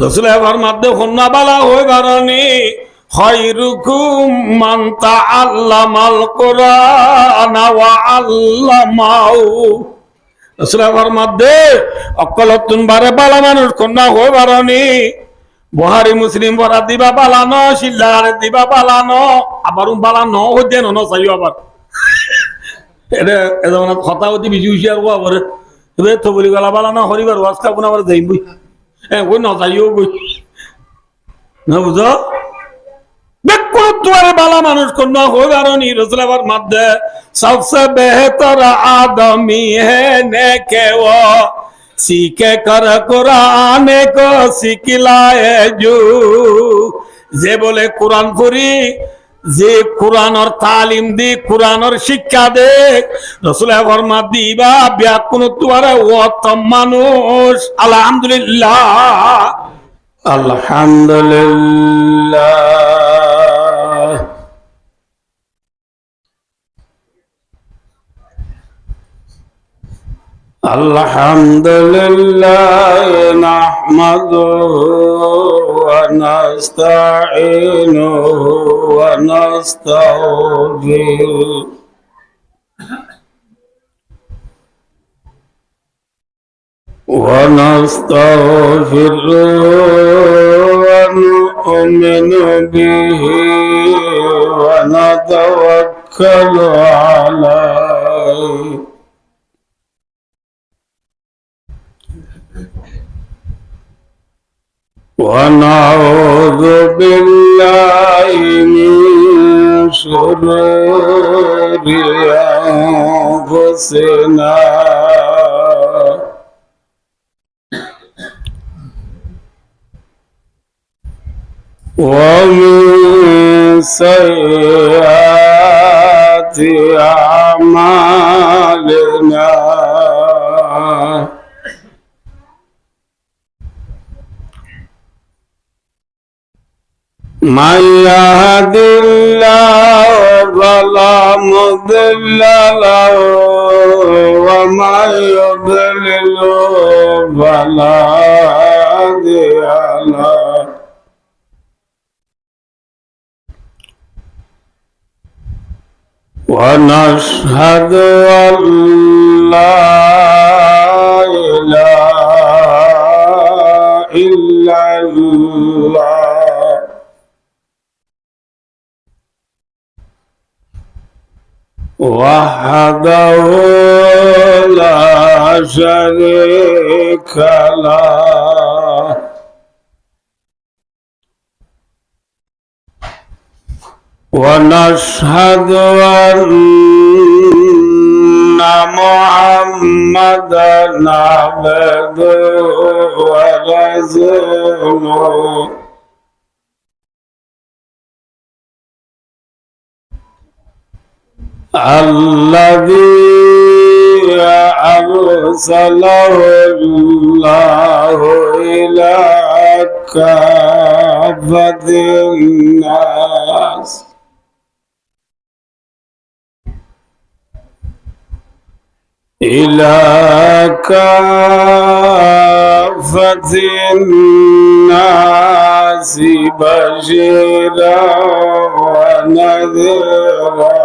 রাসূলের ফরমাতে হন্না বালা হই বারনি খায়রুকুম মান তাআল্লামাল কুরআন ওয়া আল্লামাহু। রাসূলের ফরমাতে অকলতুন বারে বালা মানুষ কন্যা হই বারনি বুহারি মুসলিম বরা দিবা বালানো শিল্লার দিবা বালানো আবার বালানো হইতে ন চাইও আবার এটা এমন কথা হতে বেশি হুঁশিয়ার হওয়া পরে এবার তো বলি গলা বালানো হরিবার ওয়াজ খাবো না আবার যাই বই হ্যাঁ ওই ন যাইও বই না বুঝো তোমার বালা মানুষ কন্যা হই বারনি রসুল আবার মাধ্যে সবসে বেহতর আদমি হে নেকে ও सीखे कर कुरान को सिखलाए जो जे बोले कुरान पुरी जे कुरान और तालीम दी कुरान और शिक्षा दे रसूल फरमा दीबा व्याकुन तुआरे वो तम मानुष अल्हम्दुलिल्लाह अल्हम्दुलिल्लाह अल्हम्दुलिल्लाह नहमदुहु व नस्तईनुहु व नस्तगफिरुहु व नु'मिनु बिहि व नतवक्कलु अलैहि ونعوذ بالله من شرور أنفسنا ومن سيئات أعمالنا من يهد الله فلا مضل له ومن يضلل فلا هادي له ونشهد أن لا إله إلا الله وحده لا شريك له ونشهد أن محمدا عبده ورسوله الذي أرسله الله إلى كافة الناس بشيرا ونذيرا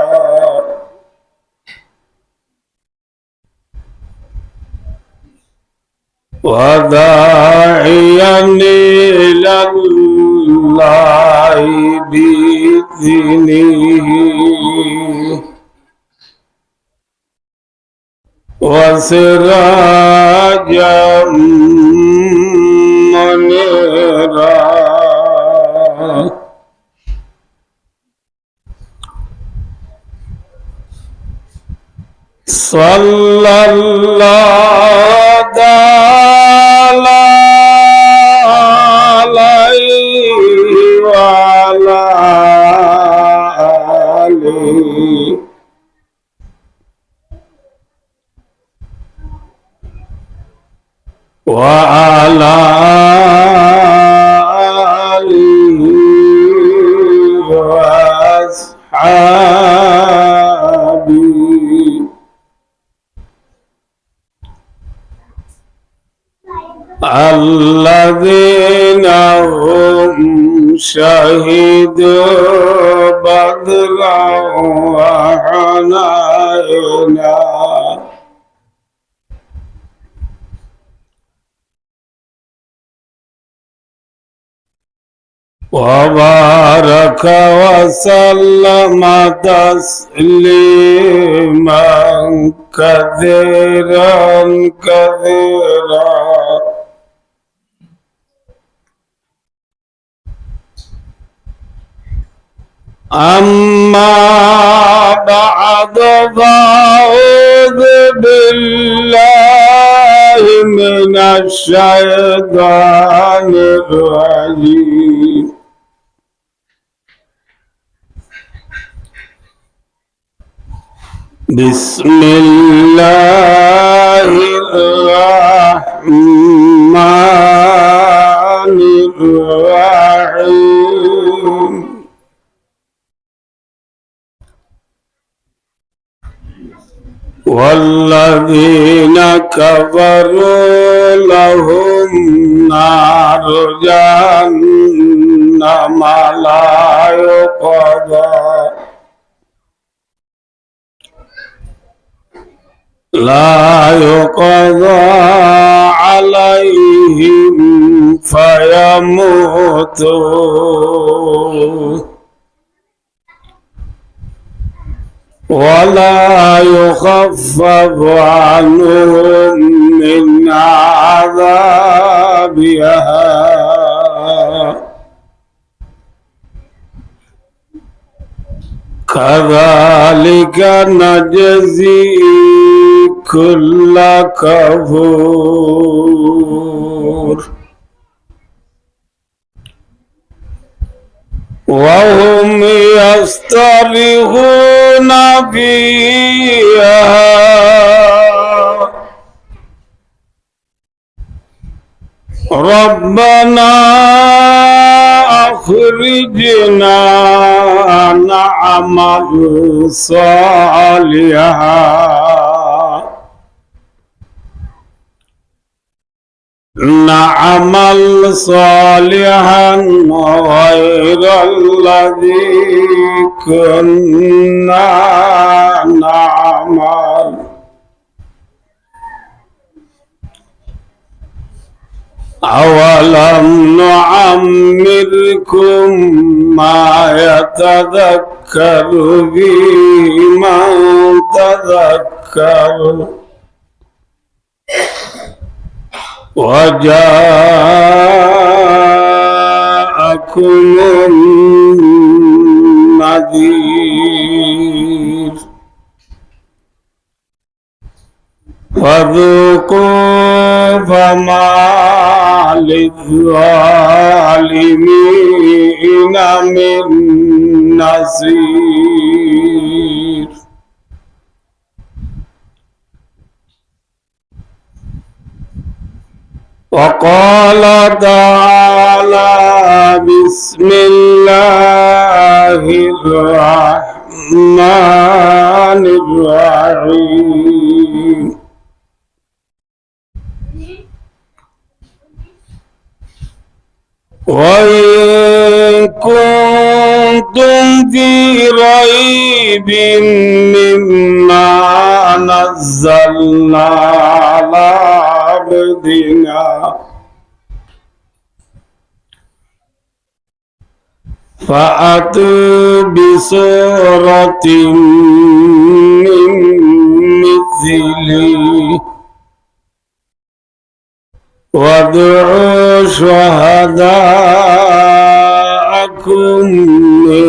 وداعيا إلى الله بإذنه وسراجا منيرا صلى الله تعالى عليه وعلى آله وعلى آله وأصحابه الذين هم شهدوا بدرا وحنينا وبارك وسلم تسليما كثيرا كثيرا أما بعد فأعوذ بالله من الشيطان الرجيم بسم الله الرحمن الرحيم والذين كفروا لهم نار جهنم لا يقضى عليهم فيموتوا ولا يخفف عنهم من عذابها كذلك نجزي كل كفور وهم يصطرخون فيها ربنا أخرجنا نعمل صالحا غير الذي كنا نعمل أولم نعمركم ما يتذكر فيه من تذكر وجاءكم النذير فذوقوا فما للظالمين من نصير وقال تعالى بسم الله الرحمن الرحيم وإن كنتم في ريب مما نزلنا على عبدنا فأتوا بسورة من مثله وادعوا شهداءكم من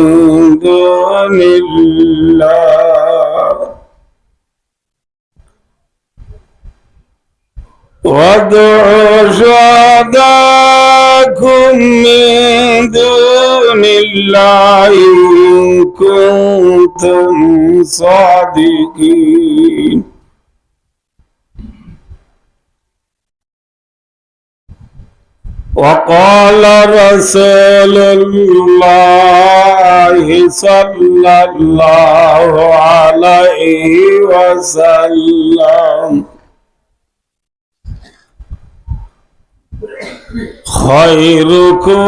دون الله وادعوا شهداءكم من دون الله إن كنتم صادقين وقال رسول الله صلى الله عليه وسلم خيركم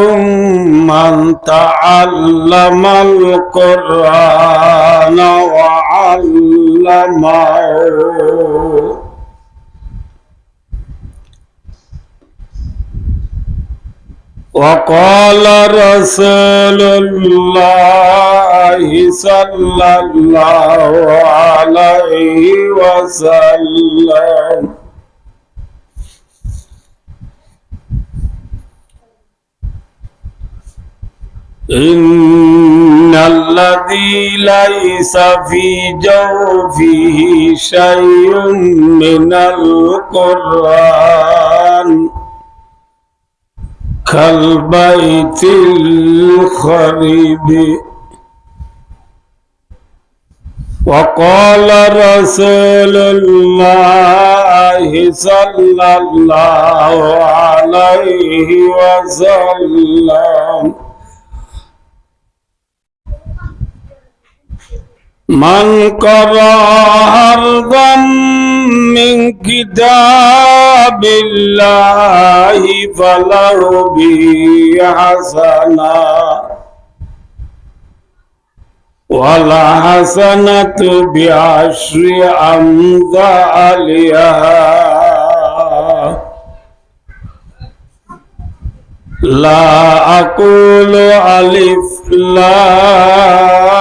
من تعلم القرآن وعلمه وقال رسول الله صلى الله عليه وسلم إن الذي ليس في جوفه شيء من القرآن كالبيت الخرب. وقال رسول الله صلى الله عليه وسلم من قرأ حرفا من كتاب الله فله به حسنة والحسنة بعشر أمثالها لا أقول ألف لام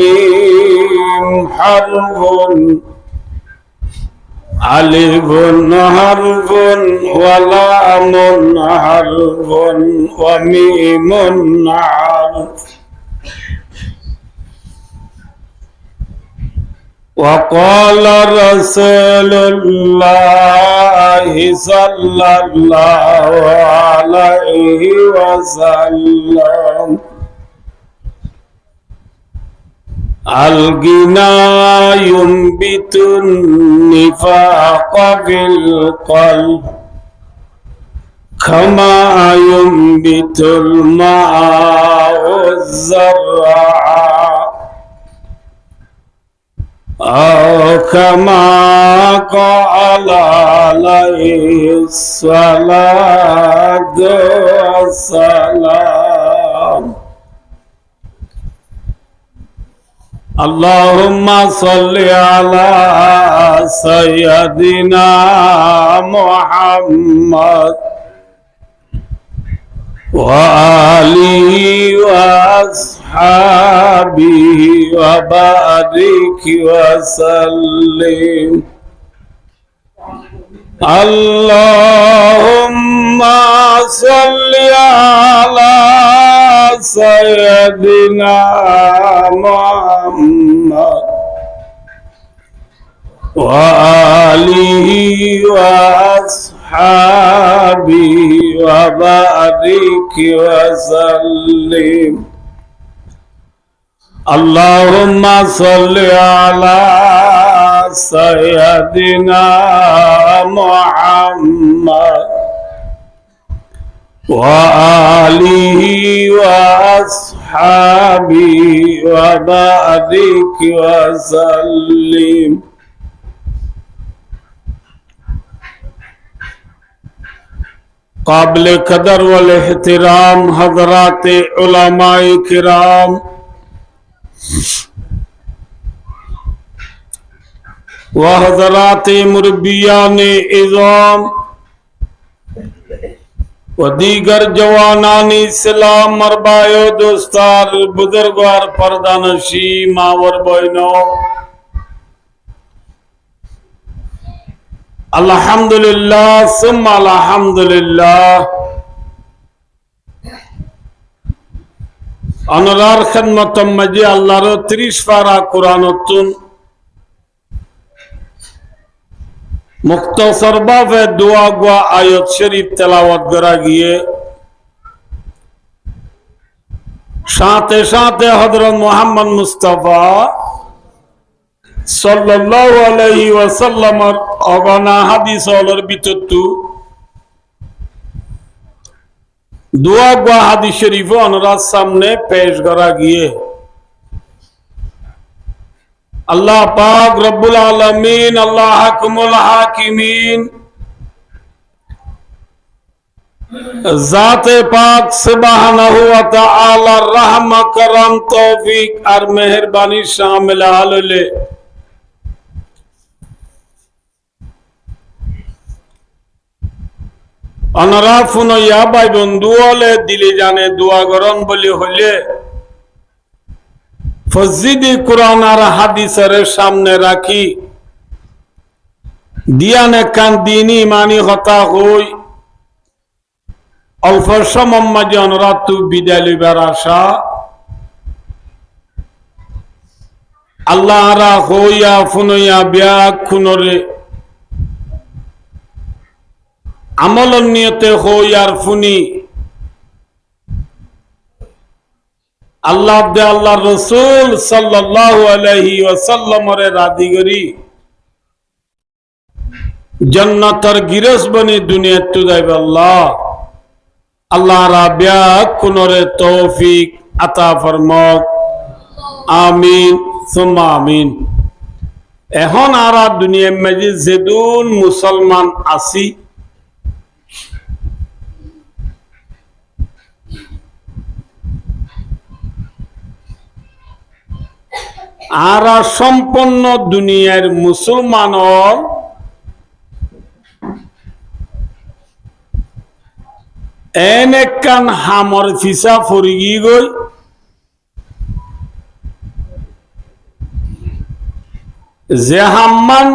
ميم حرف ألف حرف ولام حرف وميم حرف. وقال رسول الله صلى الله عليه وسلم الغنى ينبت النفاق في القلب كما ينبت الماء الزرع أو كما قال عليه الصلاة والسلام. اللهم صل على سيدنا محمد وآله وأصحابه وبارك وسلم. اللهم صل على سيدنا محمد وآله وأصحابه وبارك وسلم. اللهم صل على سيدنا محمد وآله وأصحابه وبارك وسلم. قابل قدر والاحترام حضرات علماء کرام و حضرات مربیان عظام و دیگر جوانان اسلام مربایو دوستار بزرگوار پردانشی ماور بوینو الحمدللہ ثم الحمدللہ অনরার খেদমতম মাঝে আল্লাহর 30 পারা কোরআনতুন মুখতাসার ভাবে দোয়া গোয়া আয়াত শরীফ তেলাওয়াত করা গিয়ে সাথে সাথে হযরত মুহাম্মদ মুস্তাফা সাল্লাল্লাহু আলাইহি ওয়াসাল্লামের অগণা হাদিসের ভিতরতু দোয়া গোয়া হাদিস শরীফ ওনার সামনে পেশ করা গিয়ে আল্লাহ পাক রব্বুল আলামিন আল্লাহ হাকিমুল হাকিমিন জাতে পাক সুবহানাহু ওয়া তাআলার রহমত করম তৌফিক আর মেহেরবানি শামিল হলে অনরা ফুনইয়া ভাই বন্ধু হলে দিলি জানে দোয়া করন বলি হলে ফজিদি কোরআন আর হাদিসের সামনে রাখি দিয়ানে কান দিনী মানি হতা হই অল্প সময় মাঝে অনরাতু বিদায় লইবার আশা আল্লাহ রা হইয়া ফুনইয়া ব্যাগ খুনরে আমল নিয়তে হই আর ফুনি আল্লাহ দে আল্লাহ রসুল সাল্লাল্লাহু আলাইহি ওয়াসাল্লামের রাদি করি জান্নাতের গিরস বনি দুনিয়া তু যাইবে আল্লাহ আল্লাহ রাবিয়া কুনরে তৌফিক আতা ফরমাক আমিন সুম্মা আমিন এখন আর দুনিয়া মাঝে যেদুন মুসলমান আছি আর সম্পূর্ণ দুনিয়ার মুসলমানর এনেকান হামর ফিসা ফরিগি গই যে হাম্মান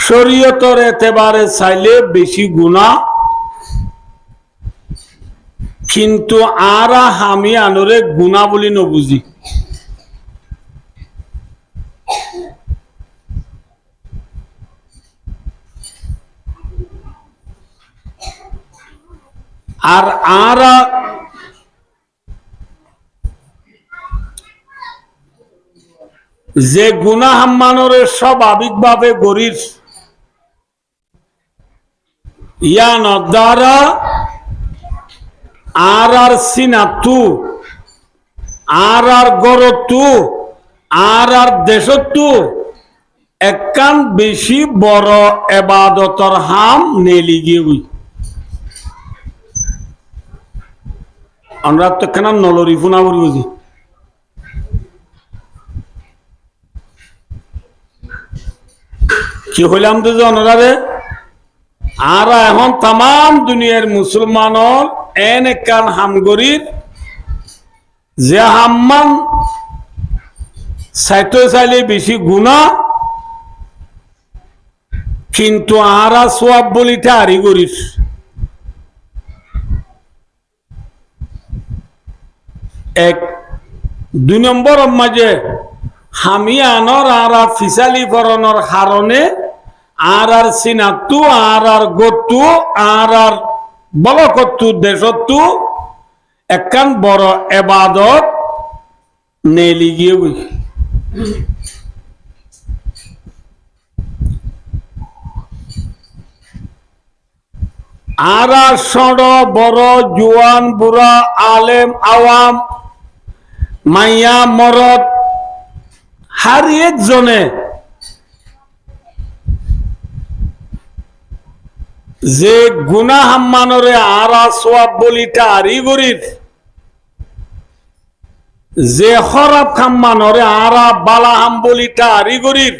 শরীয়তর এতেবারে চাইলে বেশি গুনাহ কিন্তু আরা হামি আনরে গুনাহ বলি নবুঝি আর আরা যে গুনাহ হাম্মানরে স্বাভাবিকভাবে গরির ইয়ান দ্বারা আর সিনাতু আর গরতু আর দেশতু একান বেশি বড় এবাদতর হাম নেলি গিয়ে আমরা তো কেন নলরি ফুনা করি বুঝি কি হইলাম তো যে অনারে আর এখন তাম দুনিয়ার মুসলমানর এন কান হামগরির যে হাম্মান সাইতো চাইলে বেশি গুনাহ কিন্তু আরা সোয়াব বলিটা আরি গরির এক দুই নম্বর মাঝে হামিয়ানর আর ফিসালি ফরনর কারণে আর সিনাতু আর গতু আর বলকতু দেশতু একখান বড় এবাদত নেলি গিয়ে আর সড় বড় জুয়ান বুড়া আলেম আওয়াম মাইয়া মরদ হার একজনে যে গুনাহ হাম্মানরে আরা সোয়াব বলিটা আরি গরির যে খরাব খাম্মানরে আরা বালা হাম বলিটা আরি গরির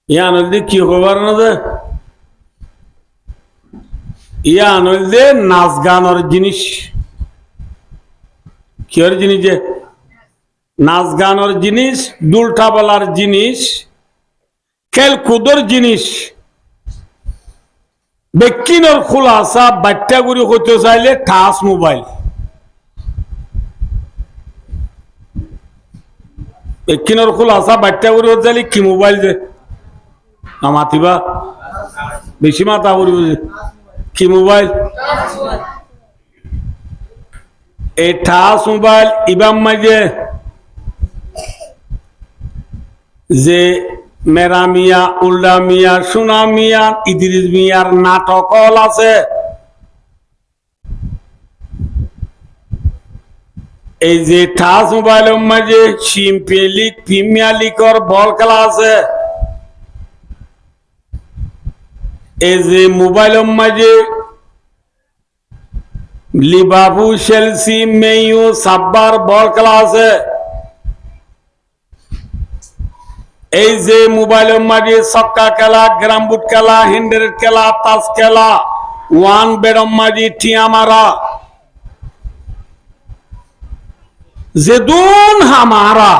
ইয়ান কি হবার না যে ইয়ান যে নাচ গানের জিনিস কিয়র জিনিস যে নাচ গানের জিনিস দুলটা বলার জিনিস খেলকুদর জিনিস বেকিনর খোলাসা বাচ্চা গুড়ি হতে চাইলে টাচ মোবাইল বেকিনর খোলাসা বাচ্চা গুড়ি হতে চাইলে কি মোবাইল যে না মাতিবা বেশি মাতা করি কি মোবাইল এই টাচ মোবাইল ইবাম মাঝে যে মেরা মিয়া উল্লা মিয়া সোনা মিয়া ইদ্রিস মিয়ার নাটক হল আছে এই যে টাচ মোবাইলের মাঝে সিম্পিলিক প্রিমিয়ার লিগর বল খেলা আছে এই যে মোবাইলের মাঝে লিভারপুল চেলসি মেইউ সাব্বার বল খেলা আছে এই যে মোবাইলের মাঝে ছক্কা খেলা গ্রাম বুট খেলা হ্যান্ডেল খেলা তাস খেলা ওয়ান বেডম মাঝে টিয়া মারা যেদুন হামারা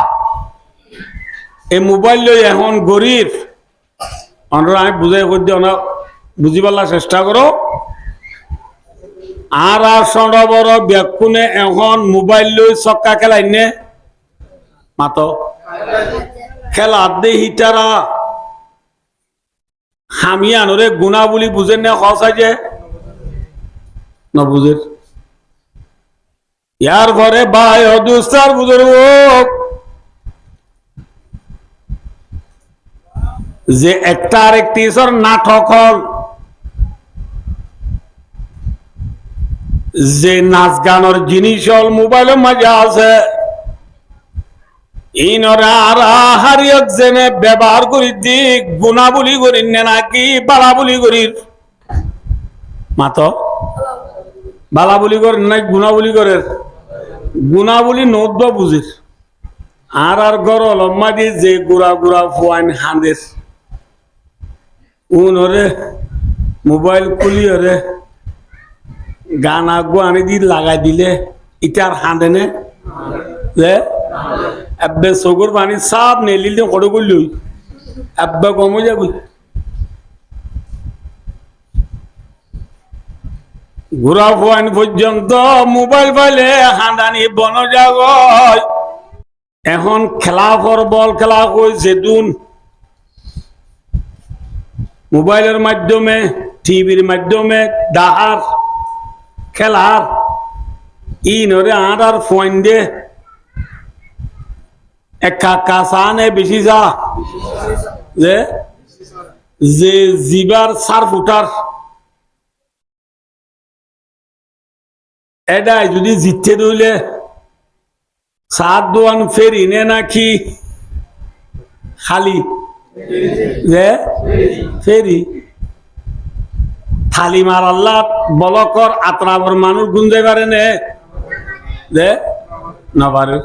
এই মোবাইল লই এখন গরিব আমরা আমি বুঝাই করছি বুঝি পারলার চেষ্টা করো আর সড় বড় ব্যাকুনে এখন মোবাইল লই ছক্কা খেলাই নে মাত খেলা দে হিটারা হামিয়ানরে গুণা বলি বুঝেন না সচাই যে নবুঝের ইয়ার ঘরে ভাই অদুস্তার বুঝুর্গ যে একটা আরেকটি নাটক হল যে নাচ গানের জিনিস হল মোবাইলের মাঝে আছে ইনরা আর হারিয়ক জেনে ব্যবহার করি দিক গুণা বলি করি নাকি বালা বলি করি মাত বালা বলি করেন নাই গুণা বলি করে গুণা বলি নদ্য বুঝির আর গর লম্মা দিয়ে যে গুড়া গুড়া ফুয়াইন হাঁদের উনরে মোবাইল খুলি ওরে গান আগু আনি দি লাগাই দিলে ইটার হাঁদে নে এব্বে চকুর পানি সাপ নেলিল কত করলি এব্বে কমে যাবি ঘুরা ফুয়াইন পর্যন্ত মোবাইল পাইলে হাঁদানি বন যাগ এখন খেলা ফর বল খেলা কইছে দুন মোবাইলের মাধ্যমে টিভির মাধ্যমে ডাহার খেলার ইনরে আর ফোন দে একা কাসানে বেশি যা যে জিবার সার ফুটার এটাই যদি জিততে দইলে সাত দোয়ান ফেরি নে নাকি খালি ফেরি থালি মার আল্লাহ বলকর আত্রাবর মানুষ গুঞ্জে পারে নে না পারে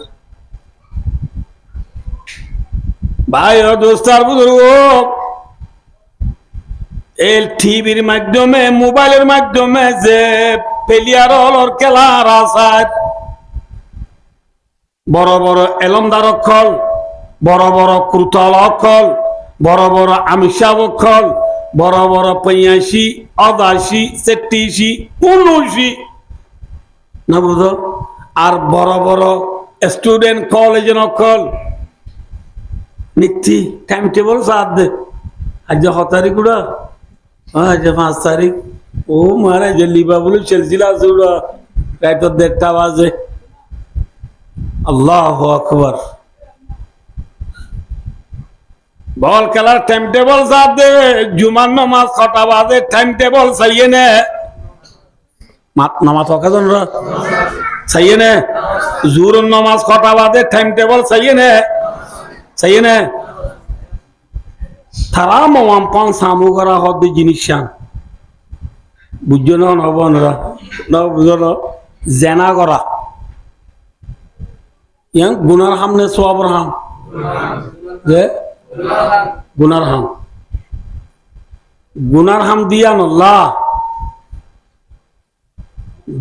ভাই ও দোস্তার বুজুর্গ এই টিভির মাধ্যমে মোবাইলের মাধ্যমে যে প্লেয়ার হলর খেলার আসার বড় বড় এলমদার অক্ষল বড় বড় ক্রুতল অক্ষল বড় বড় আমিষাব অক্ষল বড় বড় 85 80 87 79 না বুঝো আর বড় বড় স্টুডেন্ট কলেজ অক্ষল নিচ্ছি টাইম টেবল সাথ দে আজ 6 তারিখ উড়া আজ 5 তারিখ ও মারা যে লিভারপুল চেলসি আছে উড়া রাত 1:30 বাজে আল্লাহু আকবার বল খেলার টাইম টেবল সাথ দে জুমার নামাজ 6টা বাজে টাইম টেবল চাইয়ে নে নামাজ কখন চাইয়ে নে জোহর নামাজ 6টা বাজে টাইম টেবল চাইয়ে নে তারা মাম পান সামু করা হদ্দি জিনিস বুঝছো না নব না বুঝো না জেনা করা ইয়াং গুনার হাম নে সোয়াবর হাম যে গুনার হাম দিয়া নল্লাহ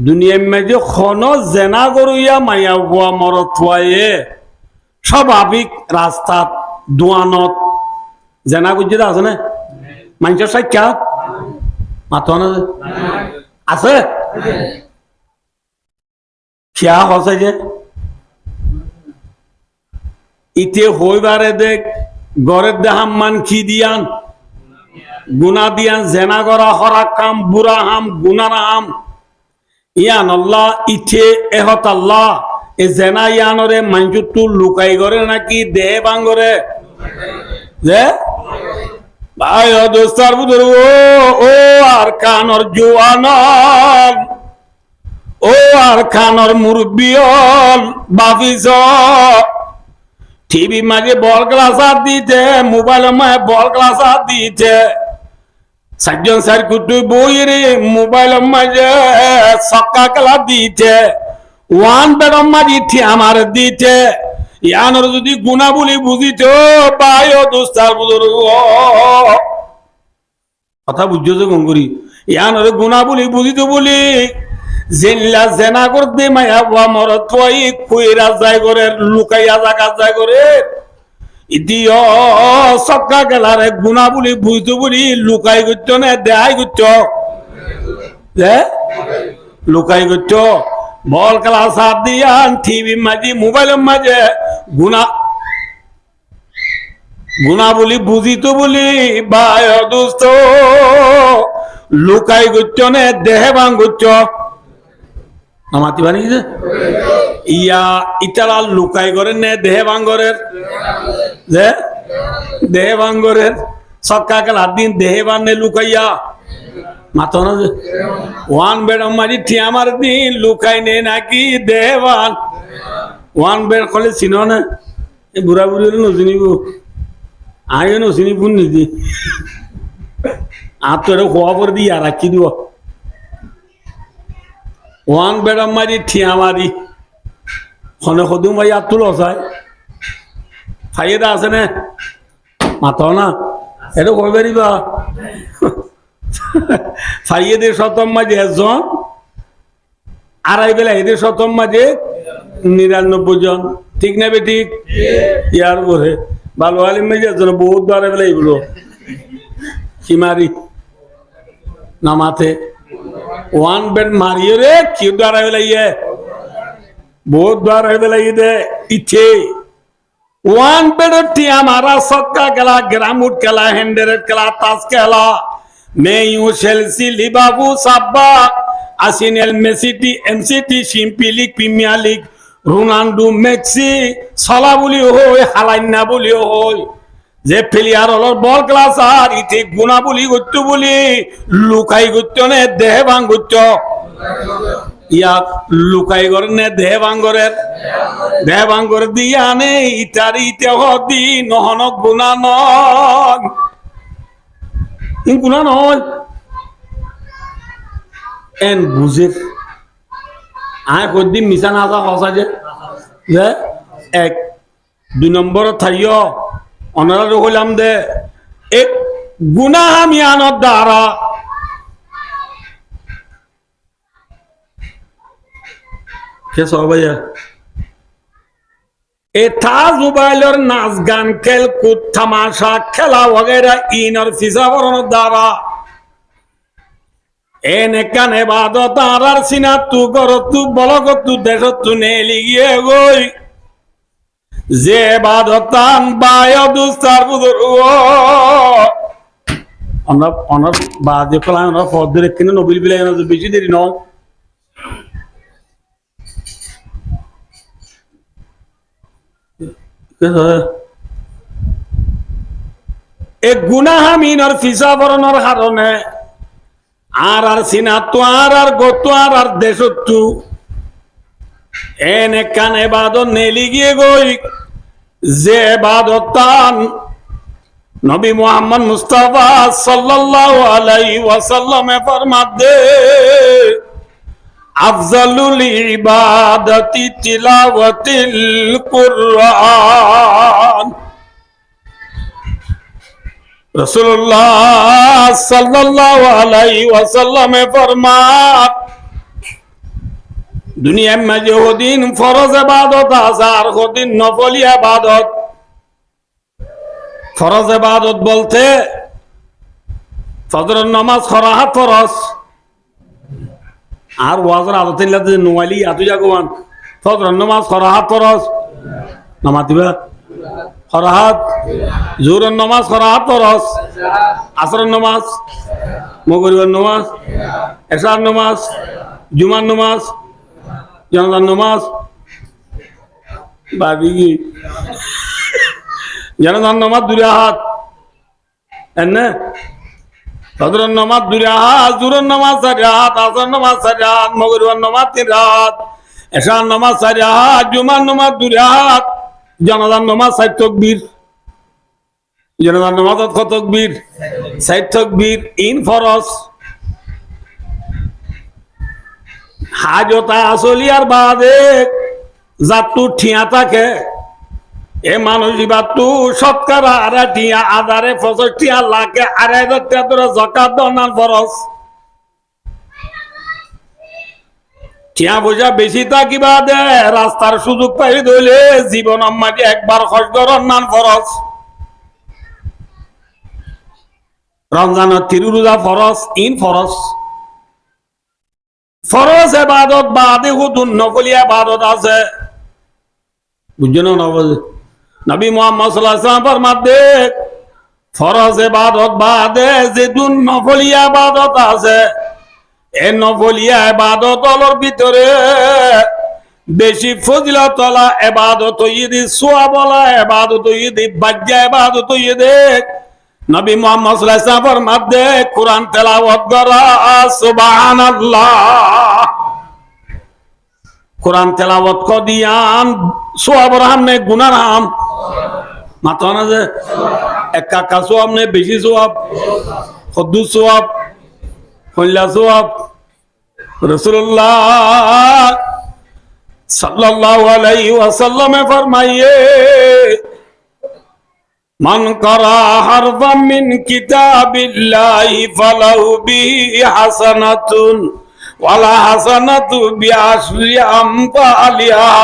দুনিয়া মে যে খন জেনা গরুইয়া মাইয়া বুয়া মরত থুয়ায়ে স্বাভাবিক রাস্তাত দোয়ানত জেনা গুজিত আছে না মানুষের সাক্ষা মাত আছে খেয়া হসে যে ইতে হইবারে দেখ গড়ের দেহাম মান কি দিয়ান গুনা দিয়ান জেনা করা হরা কাম বুড়া হাম গুনার হাম ইয়ান আল্লাহ ইথে এহত আল্লাহ এ জেনা ইয়ানরে মাঞ্জুতু লুকাই করে নাকি দেহ বাঙ্গরে যে ভাই ও দোস্তার বুজুর্গ ও আর কানর জোয়ানল ও আর খানর মুরব্বিয়ল বাফিজ টিভি মাঝে বল ক্লাস দিতে মোবাইল মাঝে বল ক্লাস দিতে সাতজন স্যার কুটু বই রে মোবাইল মাঝে সক্কা খেলা দিতে ওয়ান বেডম মাঝে আমার দিতে ইয়ানোর যদি গুণাবলী বুঝিত বায় দোস্তার বুঝুর কথা বুঝছো যে গঙ্গুরি ইয়ানোর গুণাবলী বুঝিত বলি জেনলা জেনা করতে মায়া মর তুই কুইরা যায় করে লুকাইয়া জায়গা যায় করে ইতিও সক্কা গেলারে গুণাবলী বুঝতো বলি লুকাই করতো না দেখাই করতো লুকাই করতো বল খেলা সাথ দিয়া টিভি মাঝে মোবাইলের মাঝে গুণাবলী বুঝিতো বলি বায় দোস্ত লুকাই করতো না দেহে ভাঙ করতো নামাতি বানি ইয়া ইতারা লুকাই করেন নে দেহে ভাঙ্গরের যে দেহে ভাঙ্গরের সক্কা কাল দিন দেহে বানে লুকাইয়া মাতো না যে ওয়ান বেড মারি ঠিয়া মার দিন লুকাই নে নাকি দেহবান ওয়ান বেড কলে চিনো না এই বুড়া বুড়ি নচিনিব আগে নচিনি পুন নিদি আর তো এটা খোয়া পর দিয়ে রাখি দিব ওয়ান বেড মারি ঠিয়া মারি খনে সদুম ভাই আর তুলো চাই ফাইদা আছে নে মাত না এটা কই পারিবা ফাইয়েদের শতম মাঝে একজন আড়াই বেলা এদের শতম মাঝে 99 জন ঠিক না বে ঠিক ইয়ার পরে ভালো আলিম মাঝে একজন বহুত আড়াই বেলা এগুলো কি মারি না মাথে ওয়ান বেড মারিয়ে রে কি আড়াই বেলা ইয়ে बहुत बार दे इच्छे वन बेड हमारा सक्का खेला ग्रामुट खेला हैंडरेट खेला ताश खेला मैं यूं शेल्सी लिबाबू साब्बा आसिनेल मेसिटी एमसिटी champions league premier league Ronaldo Messi Salah बोली हो हालाइना बोली हो जे प्लेयर हल बल क्लास আর ইতে গুণা বলি গত্য বলি লুকাই গত্য নে দেহ ভাঙ গত্য ইয়াক লুকাই করে নে দেহ ভাঙ্গরের দিয়া নে ইটারি ইতে হদি নহন গুণা নয় গুণা নয় এন বুঝে আয় কদিন মিশা না আসা যে এক 2 নম্বর থাইও অনারা হইলাম দে এক গুণা আমি আনত দ্বারা मोबाइलर नाच गान खेल कूद तमाशा खेला वगैरह इन और फिजा द्वारा एने काने बाद तारार सिना तू करो तू बलो को तू देखो तू ने लिये गई जे बाद तान बायो दुस्तार बुदुरु অনার বাদে কলা আমরা ফদ রেখে নবিল বিলাই না বেশি দেরি নয় এক গুনাহ মিনর ফিসা বরণর কারণে আর সিনা তো আর গত আর দেশত্তু এনে কানে বাদন নেলি গিয়ে গই যে বাদতান নবী মুহাম্মদ মুস্তাফা সাল্লাল্লাহু আলাইহি ওয়াসাল্লাম ফরমাতে আফজালুল ইবাদাতি তিলাওয়াতিল কুরআন রাসূলুল্লাহ সাল্লাল্লাহু আলাইহি ওয়াসাল্লাম ফরমাত দুনিয়া में जो दिन फर्ज इबादत हजार को दिन नफल इबादत फरज इबादत बोलते फजर नमाज खराहत फरज আর ওয়াজের আদত ইল্লাতে নোয়ালি আতু জাগওয়ান ফজর নামাজ খরাহাত ফরজ নামাজ দিবা খরাহাত জোহরের নামাজ খরাহাত ফরজ আসরের নামাজ মাগরিবের নামাজ এশার নামাজ জুমার নামাজ জানাজার নামাজ বাকি কি জানাজার নামাজ দুই রাকাত এনে ফজরের নামাজ 2 রাকাত জোহরের নামাজ 4 রাকাত আসরের নামাজ 4 রাকাত মাগরিবের নামাজ 3 রাকাত এশার নামাজ 4 রাকাত জুমার নামাজ 2 রাকাত জানাজার নামাজ 4 তাকবীর জনগণ নামাজত কত তকবীর? 4 তকবীর ইন ফরজ। হাজতা আসলিয়ার বাদে জাতু ঠিয়া থাকে এ মানুষ বাতু শতকরা আড়া টিয়া আধারে 65 লাখে 2,500 টাকা ধরে যাকাত দান ফরজ। টিয়া বোঝা বেশি থাকিবা দে রাস্তার সুযোগ পাই দইলে জীবন আম্মাকে একবার খরচ করার নান ফরজ। রমজানের 3 রোজা ফরজ ইন ফরজ। ফরজ ইবাদত বাদে হুদুন নফলি ইবাদত আছে, বুঝছেন না? নবী মুহাম্মদ সাল্লাল্লাহু আলাইহি ওয়াসাল্লাম ফরমাতে ফরজ ইবাদত বাদে যে দুন নফলি ইবাদত আছে এই নফলি ইবাদতর ভিতরে বেশি ফজিলত ওয়ালা ইবাদত হইদি সওয়াব ওয়ালা ইবাদত হইদি বাজ্জা ইবাদত হইদি নবী মুহাম্মদ সাল্লাল্লাহু আলাইহি ওয়াসাল্লাম ফরমাতে কুরআন তেলাওয়াত করা। সুবহানাল্লাহ। কোরআন তেলাওয়াত কদিয়ান সওয়াবর হামনে গুনার হাম মাথা না যে এক কাকা সওয়াব নে বেশি সওয়াব কদ্দু সওয়াব কল্লা সওয়াব। রাসূলুল্লাহ সাল্লাল্লাহু আলাইহি ওয়াসাল্লাম ফরমায়ে মান কারা হারফাম মিন কিতাবিল্লাহি ফালাহু বিহি হাসানাতুন ওয়ালা হাসানাতু বিআশরি আমসালিহা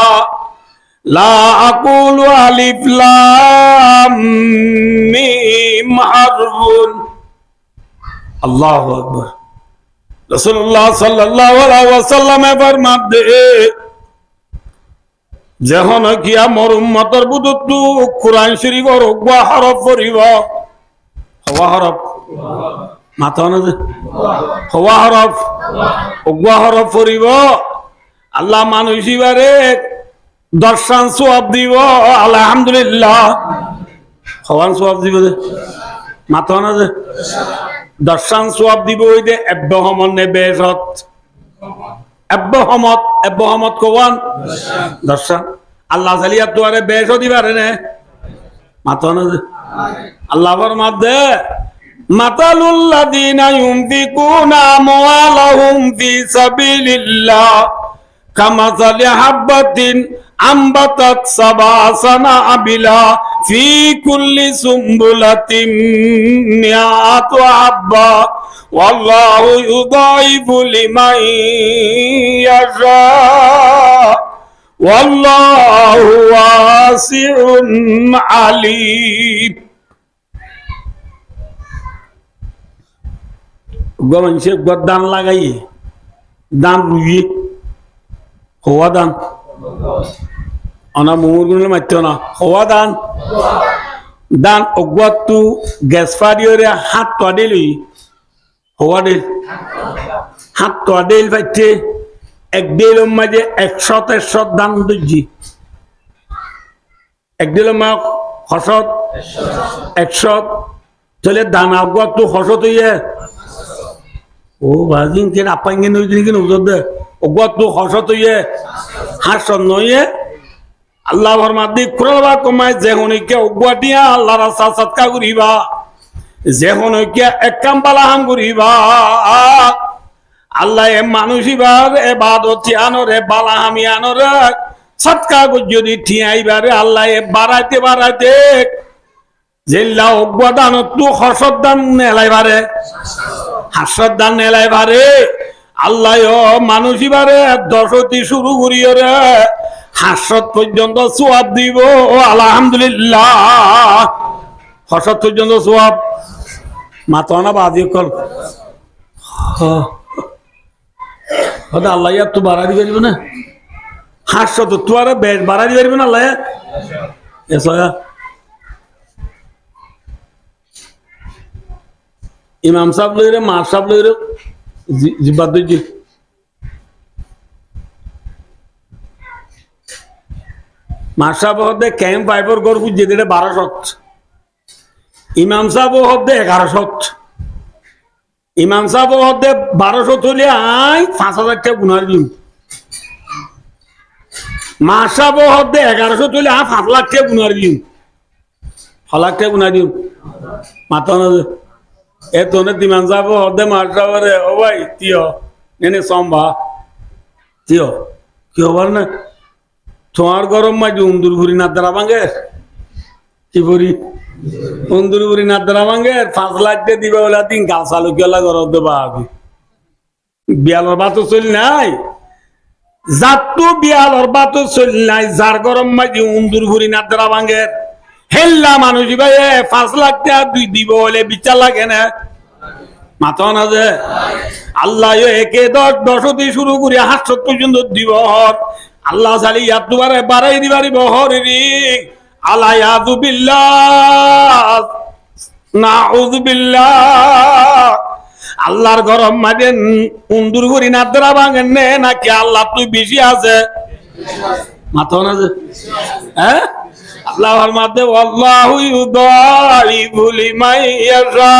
লা আকুলু আলিফ লাম মিম হারফুন। আল্লাহু আকবার। রাসূলুল্লাহ সাল্লাল্লাহু আলাইহি ওয়াসাল্লাম ফরমাতে যখন কিয়া মোর উম্মতের বুদুতু কুরআন শরীফর ওয়া হরফ পড়িব হওয়া হরফ মাথা না যে হওয়া হরফ ওয়া হরফ পড়িব আল্লাহ মানুষিবারে দর্শন সওয়াব দিব। আলহামদুলিল্লাহ। হওয়ান সওয়াব দিব যে মাথা না যে দর্শন সওয়াব দিব ওই যে ইব্রাহিম নে বেজত ইব্রাহিম কোয়ান দর্শন আল্লাহ জালিয়া তোরে বেজত দিবারে নে মাথা না যে আল্লাহ ফরমাতে মাতালুল লাযিনা ইউনফিকুনা আমওয়ালাহুম ফি সাবিলিল্লাহ কামাসালি হাববাতিন আমবাতাত সাবা সানাবিলা ফি কুল্লি সুমবুলাতিন মিআতু হাব্বা ওয়াল্লাহু ইউদাইফু লিমান ইয়াশা ওয়াল্লাহু ওয়াসিউন আলীম। গমনসে গদান লাগাই দান রুই হওয়া দান অনা মুমুর গুলো মাত্র না হওয়া দান দান অগতু গ্যাস ফারিওরে হাত তোয়াডেলই হওয়া দেল হাত তোয়াডেল পাইতে এক দেলম মাঝে 100 দান দুজি এক দেলম মা হসত 100 চলে দান অগতু হসত হইয়ে ও বাজিন কে আপাঙ্গে নই দিন কি নজর দে ওগতু হসত হইয়ে হাসন নইয়ে আল্লাহ ফরমাদি কুরবা কমায় যে হনিকে ওগটিয়া আল্লাহ রাস্তা সদকা করিবা যে হনিকে এক কাম বালা হাম করিবা আল্লাহ এ মানুষিবার ইবাদত আনরে বালা হামি আনরে সদকা যদি ঠিয়াইবারে আল্লাহ এ বাড়াইতে জেল্লা ওগদান তু হসত দান নেলাইবারে হাসত দান নেলাইবারে আল্লাহ মানুষিবারে 10 শুরু করিও রে হাসত পর্যন্ত সওয়াব দিব। আলহামদুলিল্লাহ। হসত পর্যন্ত সওয়াব মাথা না বাদি কল হদা আল্লাহ ইয়া তো বাড়া দি পারিব না হাসত তো আর বেশ বাড়া দি পারিব না আল্লাহ এসয়া ইমাম সাহেব লইরে মা সাহেব লইরে জিবাদুজি মা সাহেব হদে ক্যাম্প ফাইভর গর বুঝে দিলে 1200 ইমাম সাহেব হদে 1100 ইমাম সাহেব হদে 1200 হলে আই 5000 টাকা গুনার দিম মা সাহেব হদে 1100 হলে আ 5 লাখ টাকা গুনার দিম হলাকতে গুনা দিম মাথা না এ তোনে দিমান যাব অর্ধে মারসাবরে ও ভাই তিও নেনে সম্ভা তিও কি হবার না তোমার গরম মাঝে উন্দুর ঘুরি না দ্বারা ভাঙে কি করি উন্দুর ঘুরি না দ্বারা ভাঙে 5 লাখ দিয়ে দিবা বলে দিন গাছ আলু গেলা গরম দেবা আমি বিয়ালর বাতো চল নাই জাতু বিয়ালর বাতো চল নাই যার গরম মাঝে উন্দুর ঘুরি না দ্বারা ভাঙে হেল্লা মানুষ ভাই 5 লাখ টাকা দুই দিব বলে বিচার লাগে না মাথা না যে আল্লাহ একে 10 দিয়ে শুরু করে 8 পর্যন্ত দিব আল্লাহ জালি ইয়াত দুবারে বাড়াই দিবারি বহরি আলায়াযু বিল্লাহ নাউযু বিল্লাহ আল্লাহর গরম মাঝে উন্দুর ঘুরি না দ্বারা ভাঙেন নে নাকি আল্লাহ তুই বেশি আছে মাথা না যে হ্যাঁ আল্লাহর মধ্যে আল্লাহু ইউদাইফু লিমান ইয়াশা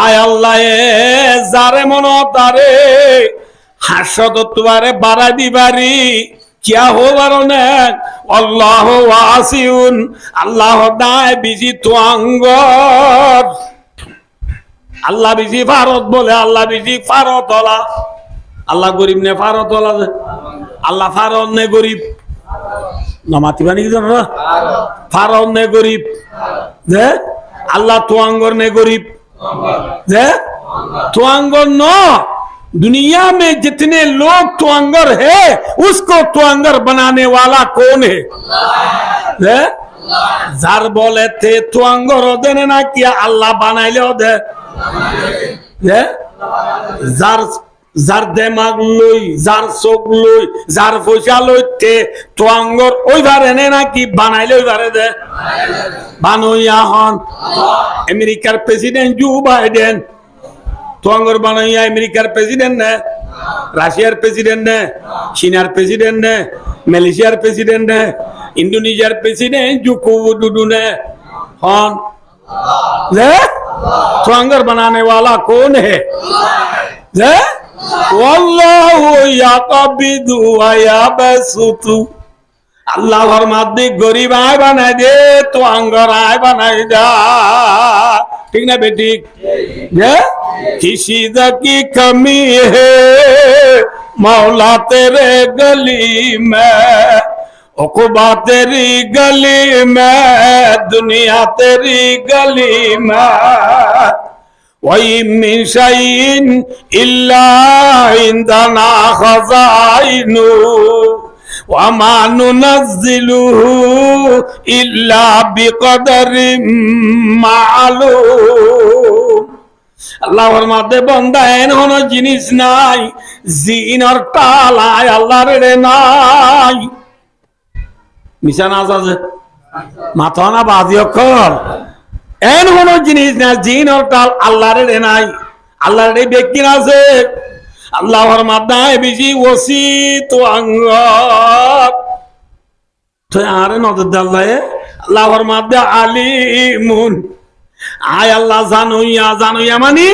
আয় আল্লাহ যারে মন তারে হাসত তুবারে বাড়া দিবারি কিয়া হবার না আল্লাহ ওয়াসিউন আল্লাহ দায় বিজি তোয়াঙ্গর আল্লাহ বিজি ফারত বলে আল্লাহ বিজি ফারত ওলা আল্লাহ গরিব নে ফারত ওলা আল্লাহ ফারত নে গরিব নামাতি বানি কি জানো ফারত নে গরিব যে আল্লাহ তোয়াঙ্গর নে গরিব যে তোয়াঙ্গর न दुनिया में जितने लोग तुअंगर है उसको तुअंगर बनाने वाला कौन है जार बोले थे तुअंगर देने ना किया अल्लाह बनाइले दे जार जार दिमाग लई जार चोख लई जार पयसा लইতে तुअंगर ওই বারে নে না কি বানাইলে ওই বারে দে বানাইয়া হন আমেরিকার প্রেসিডেন্ট জো বাইডেন তোয়াঙ্গর বানাইয়া আমেরিকার প্রেসিডেন্ট না রাশিয়ার প্রেসিডেন্ট না চীনার প্রেসিডেন্ট না মালয়েশিয়ার প্রেসিডেন্ট না ইন্দোনেশিয়ার প্রেসিডেন্ট জোকো উডোডো ने कौन है তোয়াঙ্গর बनाने वाला कौन है है वल्लाहु याकबिदु व याबसुतु আল্লাহর মাধ্যমে গরিব আয় বানাই দে তোয়াঙ্গর আয় বানাই দা ठीक ना बेटी किसी की कमी है मौला तेरे गली में उक़बा तेरी गली में दुनिया तेरी गली में वही मिन शैइन इल्ला इंदना खज़ाइनु वमा नुनज़्ज़िलुहु इल्ला बिक़दरिम मालूम আল্লাহর মধ্যে বান্দা এমন জিনিস নাই জিনর টালায় আল্লাহর রে নাই মিশান আছে মাথা না বাজি অক্ষর এমন জিনিস না জিনর টাল আল্লাহর রে নাই আল্লাহর রে ব্যক্তি আছে আল্লাহর মধ্যে বেশি ওসি তো আঙ্গ তো আরে নজর আল্লাহ আল্লাহর মধ্যে আলিমুন আয় আল্লাহ জানুইয়া মানে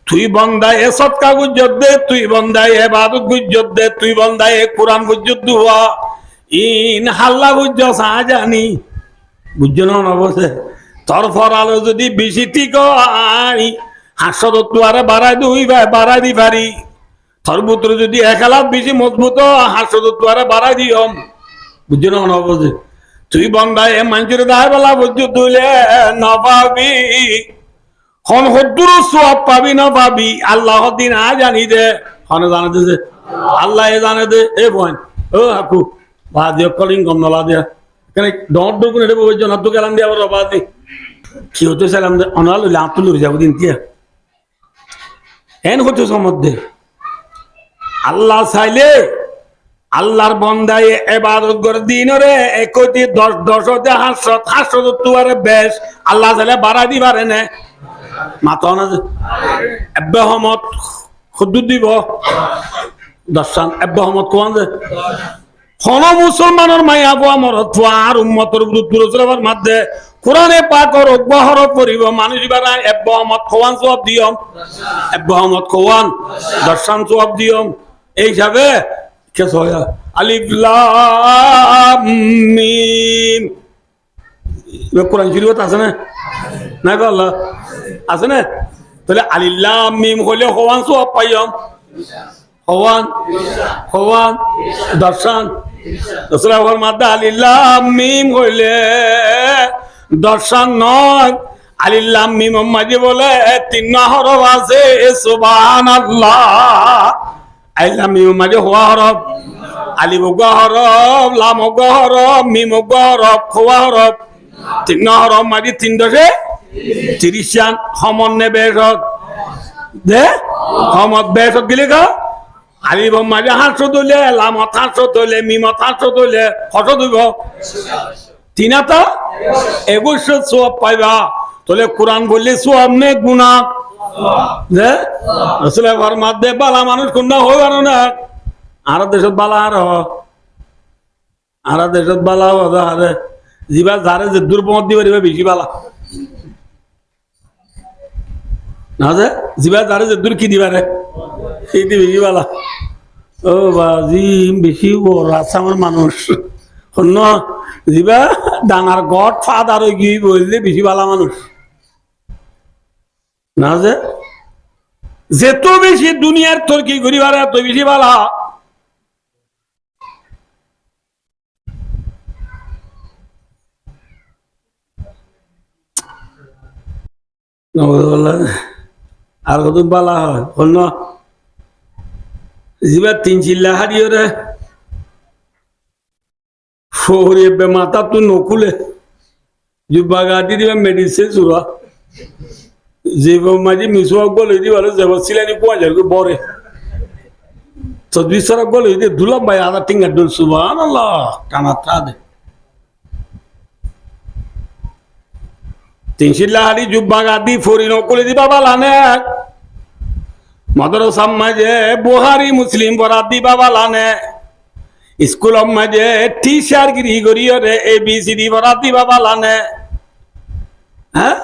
তুই বন্দায় সৎকা গুজ্জত দে তুই বন্দায় ইবাদত গুজ্জত দে তুই বন্দায় কোরআন গুজ্জত দুয়া ইন হাল্লা গুজ্জ সাজানি বুঝছো না অবশ্যই তোর ফরালো যদি বেশি ঠিক আই হাসত তুয়ারে বাড়াই দি পারি তোর পুত্র যদি একালাত বেশি মজবুত হাসত তুয়ারে বাড়াই দিও বুঝছো না অবশ্যই তুই বন্দায় মানুষের দায় বলা বুঝছো তুলে নপাবি হন হদ্দুর সব পাবি না পাবি আল্লাহ দিন আ জানি দে হনে জানে দে আল্লাহ জানে দে এ বোন ও হাকু বাদিও কলিং গম নলা দিয়া কেন ডট ডুকুন এটা বুঝছো না তো গেলাম দিয়া আবার বাদি কি হতো সালাম দে অনাল লাতুল যাব দিন তিয়া এন হতো সমধ্যে আল্লাহ চাইলে আল্লাহর বন্দায় ইবাদত করে দিনরে 10 হাসত তুয়ারে বেশ আল্লাহ চাইলে বাড়াই দি পারে না মাথা না এব্বাহমত খুদ্দু দিব দর্শন এব্বাহমত কোন যে কোন মুসলমানের মায়া বুয়া মরত আর উম্মতের বিরুদ্ধে মধ্যে কোরআনে পাকর অব্যাহর করিব মানুষ বারা এব্বাহমত কোয়ান সব দিও এব্বাহমত কোয়ান দর্শন সব দিও এই হিসাবে কে সয়া আলিফ লাম মিম কোরআন শরীফত আছে না? না গো আল্লাহ আছে না? তাহলে আলিল্লাহ মিম হইলে হওয়ান সব পাইম হওয়ান হওয়ান দর্শন রসুলের মাধ্যমে আলিল্লাহ মিম হইলে দর্শন নয়। আলিল্লাহ মিম মাঝে বলে তিন হরফ আছে সুবহানাল্লাহ। আলিল্লাহ মিম মাঝে হওয়া হরফ, আলিফ গা হরফ, লাম গা হরফ, মিম গা হরফ, খোয়া হরফ, তিন হরফ মাঝে 3 সমন্বয় বেশক দে সমত বেশক গিলে গা আলিফ মাঝে 500 দলে, লাম 500 দলে, মিম 500 দলে কত দিব? 2100 সওয়াব পাইবা। তাহলে কোরআন বললে সওয়াব নে গুনাহ দে আসলে ফরমাত দে বালা মানুষ কোনটা হয় আর না আর দেশত বালা আর দেশত বালা আরে জিবা যারে যে দুর্বমত দিবে বেশি বালা না যে জিবা যারে যে দূর কি দিবারে সেইটি বেশি বালা। ও বাজি বেশি বড় আসামের মানুষ অন্য জিবা ডাঙার গড ফাদার গিয়ে বললে বেশি বালা মানুষ না যে যেত বেশি দুনিয়ার তর্কি করিবার এত বেশি বালা। আর কত বালা হয় অন্য জিবা 3 চিল্লা হারিয়ে রে শহরে বে মাথা তো নকুলে জুব্বা গাদি দিবা মেডিসিন সুরা যে মাঝে মিসওয়াক বলে দিবারে যাব সিলানি কোয়াজার কো বরে তদবিসরা বলে দে দুলাম ভাই আদা টিঙ্গা দল সুবহানাল্লাহ টানা তাদে 3 চিল্লা হারি জুব্বা গাদি ফরি নকুলে দিবা বালানে মাদ্রাসা মাঝে বুহারি মুসলিম বরাত দিবা বালানে স্কুল মাঝে টিচার গিরি গরিয়ে রে ABCD বরাত দিবা বালানে হ্যাঁ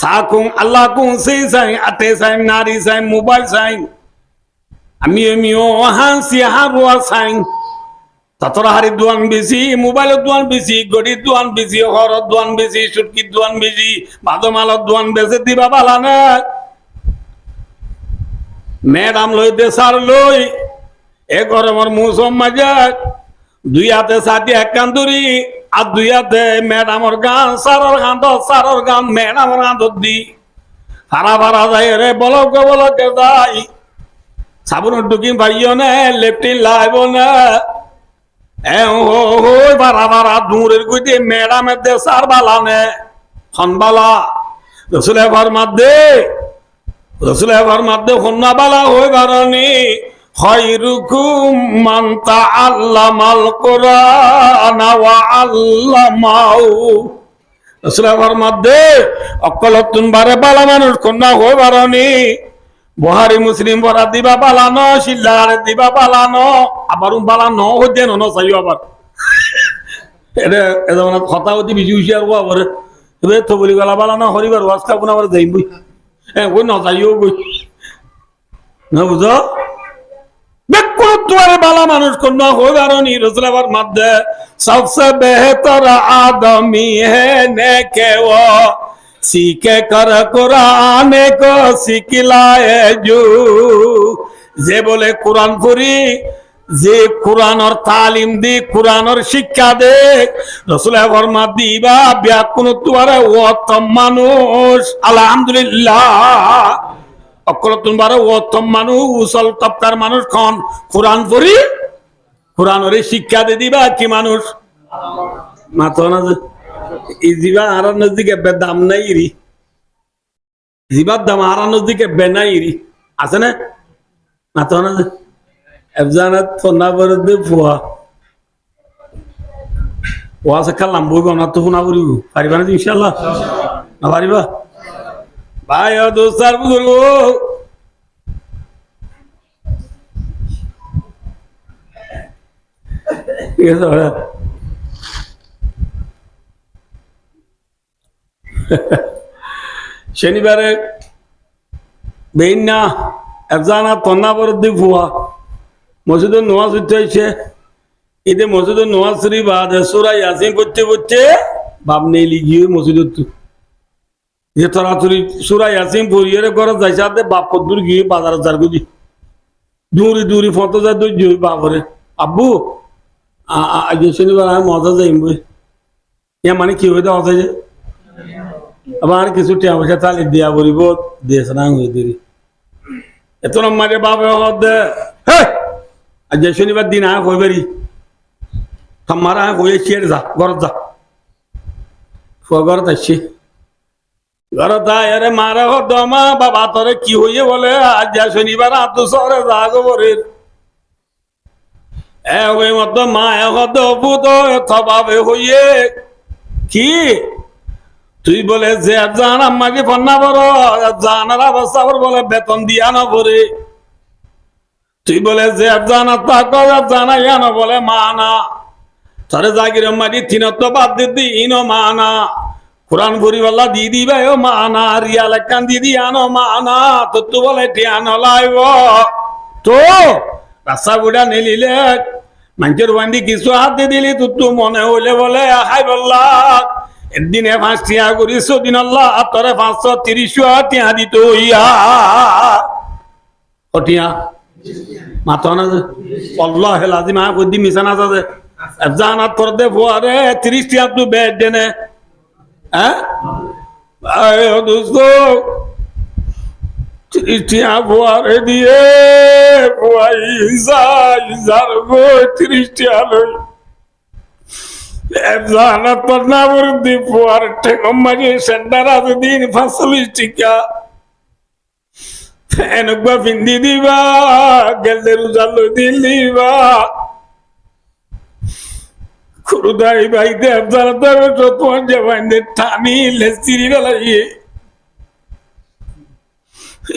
সাকুং আল্লাহ কুং সেই সাই আতে সাই নারী সাই মোবাইল সাই আমিও হাসি হারুয়া সাই তাতরা হারি দোয়ান বেশি মোবাইলের দোয়ান বেশি গড়ির দোয়ান বেশি হরর দোয়ান বেশি সুটকির দোয়ান বেশি বাদমালার দোয়ান বেশি দিবা বালানে ম্যাডাম লই দেশার লই এ গরমের মৌসুম মাঝে 2 হাতে সাথে এক কান্দুরি আর 2 হাতে ম্যাডামর গান সারর গান ম্যাডামর গান দি সারা ভাড়া যায় রে বলকে যাই সাবুনের ডুকি ভাইও নে লেফটিন লাইব না ভাড়া দূরের গুইতে ম্যাডামের দেশার বালা নে হনবালা রসুলের মাধ্যমে হন্না বালা হয়ে বারণী খায়রুকুম মান তাআল্লামাল কুরআন ওয়া আল্লামাহু। রাসূলের মাধ্যমে অকলতুন বারে বালা মানুষ কন্যা হয়ে বারণী বুহারি মুসলিম বরাত দিবা বালানো শিল্লারে দিবা বালানো আবার বালানো হইতে ন চাইও আবার এটা এমন কথা অতি বেশি হুঁশিয়ার হওয়া পরে এবার তো বলি গলা বালানো হরিবার ওয়াজ খাবো না আবার যাইম বই হ্যাঁ ওই ন যাইও বই না বুঝো তোমার বালা মানুষ কন্যা হয়ে বারণী রসুলের মাধ্যমে সবসে বেহতর আদমি হে কেও सीखे कर कुरान को सिखलाए जो जे बोले कुरान पुरी जे कुरान और तालीम दी कुरान और शिक्षा दे रसूल फरमा दीबा व्याकुन तुआरे वो तम मानुष अल्हम्दुलिल्लाह अक्कल तुम्हारे वो तम मानुष उसल तबकार मानुष कौन कुरान पुरी कुरान और शिक्षा दे दीबा की मानुष मातो ना জিবা আর নজদিকে বেদাম নাই রি জিবার দাম আর নজদিকে বেনাই রি আছে না না তো না এফজানাত ফোনা বরদে ফুয়া ওয়া সাকালাম বইব না তো ফোনা বরিব পারিবা না ইনশাআল্লাহ না পারিবা ভাই ও দোস্তার বুজুর্গ ঠিক আছে শনিবারে বেইনা এফজানা তন্না বরদি ফুয়া মসজিদের নোয়াজ উঠতে হয়েছে ঈদে মসজিদের নোয়াজ শরীফ সূরা ইয়াসিন পড়তে পড়তে বাপ নেই লিগিয়ে মসজিদত যে তরাতরি সুরাই আসিম পরিয়ারে ঘরে যাইছে বাপ কদ্দুর গিয়ে বাজার যার গুজি দূরি দূরি ফটো যায় দুই বাপরে আব্বু আজ শনিবার আমি মজা যাইম বই ইয়া মানে কি হয়ে দেওয়া যায় আবার কিছু টিয়া পয়সা তালি দিয়া বলিব দেশ না হয়ে দেরি এত মাঝে বাপে দে আজ শনিবার দিন আয় হয়ে বেরি মারা হয়ে চেয়ে যা ঘর যা ঘরত আসছি ঘরত আরে মারা দমা বাবা তোরে কি হইয়ে বলে আজ শনিবার আত সরে যা গোবরের মত মা ভূত থবাবে হইয়ে কি তুই বলে যে জান আম্মাকে ফন্না বড় জানার অবস্থা বলে বেতন দিয়া না পরে তুই বলে যে জানা তাক জানাইয়া না বলে মা না তারে জাগির মাটি তিনত বাদ দিদি ইনো মা না কোরআন ভরিবাল্লা দি দিবে ও মা না রিয়াল কান দিদি আনো মা না তো তু বলে টিয়ান লাইব তো রাস্তা বুড়া নিলিলে মানুষের বান্ডি কিছু হাতে দিলি তু মনে হইলে বলে হাই বললা একদিনে 5 টিয়া করি 100 দিন আল্লাহ তোরে 530 টিয়া দিত ইয়া ওটিয়া মাথা না আল্লাহ লাজিম আ কই দি মিছানা আছে জানাত তোর দে ফুয়ারে 30 টিয়া তু বেড দেনে হ্যাঁ আয় দোস্ত 30 টিয়া ফুয়ারে দিয়ে ফুয়াই ইজার গো 30 টিয়া লই জানাত তোর না বরদি ফুয়ার ঠেকমারি সেন্টার আছে দিন 45 টিকা ফেনকবা ফিন্দি দিবা গেলদের উজালো দিল দিবা খুরুদাই ভাই দেব যারা দেবে তো তোমার জবাইদের টানি লেস্তিরি বেলাইয়ে